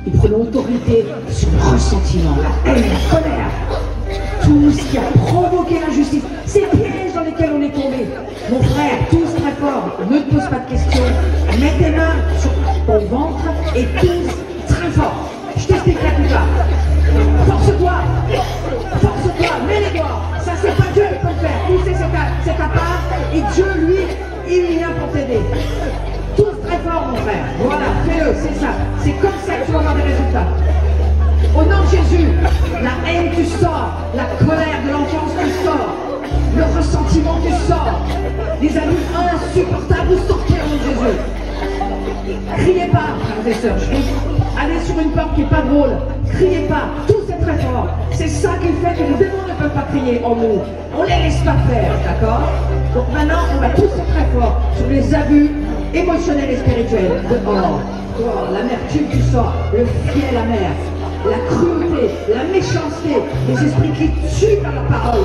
Nous prenons autorité sur le ressentiment, la haine, la colère, tout ce qui a provoqué l'injustice, ces pièges dans lesquels on est tombé. Mon frère, tous très fort, ne te pose pas de questions, mets tes mains sur ton ventre et tous très fort. Je t'expliquerai plus tard. Force-toi, mets les doigts. Ça, c'est pas Dieu qui peut le faire. Pousser, c'est ta part. Et Dieu, lui, il vient pour t'aider. Tous très fort, mon frère. Voilà, fais-le, c'est ça. C'est comme ça que tu vas avoir des résultats. Au nom de Jésus, la haine, tu sors. La colère de l'enfance, tu sors. Le ressentiment, tu sors. Les amis insupportables, vous sortez au nom de Jésus. Criez pas, frères et sœurs. Allez sur une porte qui n'est pas drôle. Criez pas. Tous c'est très fort. C'est ça qui fait que les démons ne peuvent pas crier en nous. On les laisse pas faire, d'accord? Donc maintenant, on va tous être très fort sur les abus émotionnels et spirituels. Dehors, l'amertume, tu sors. Le fiel amer. La cruauté, la méchanceté, les esprits qui tuent par la parole.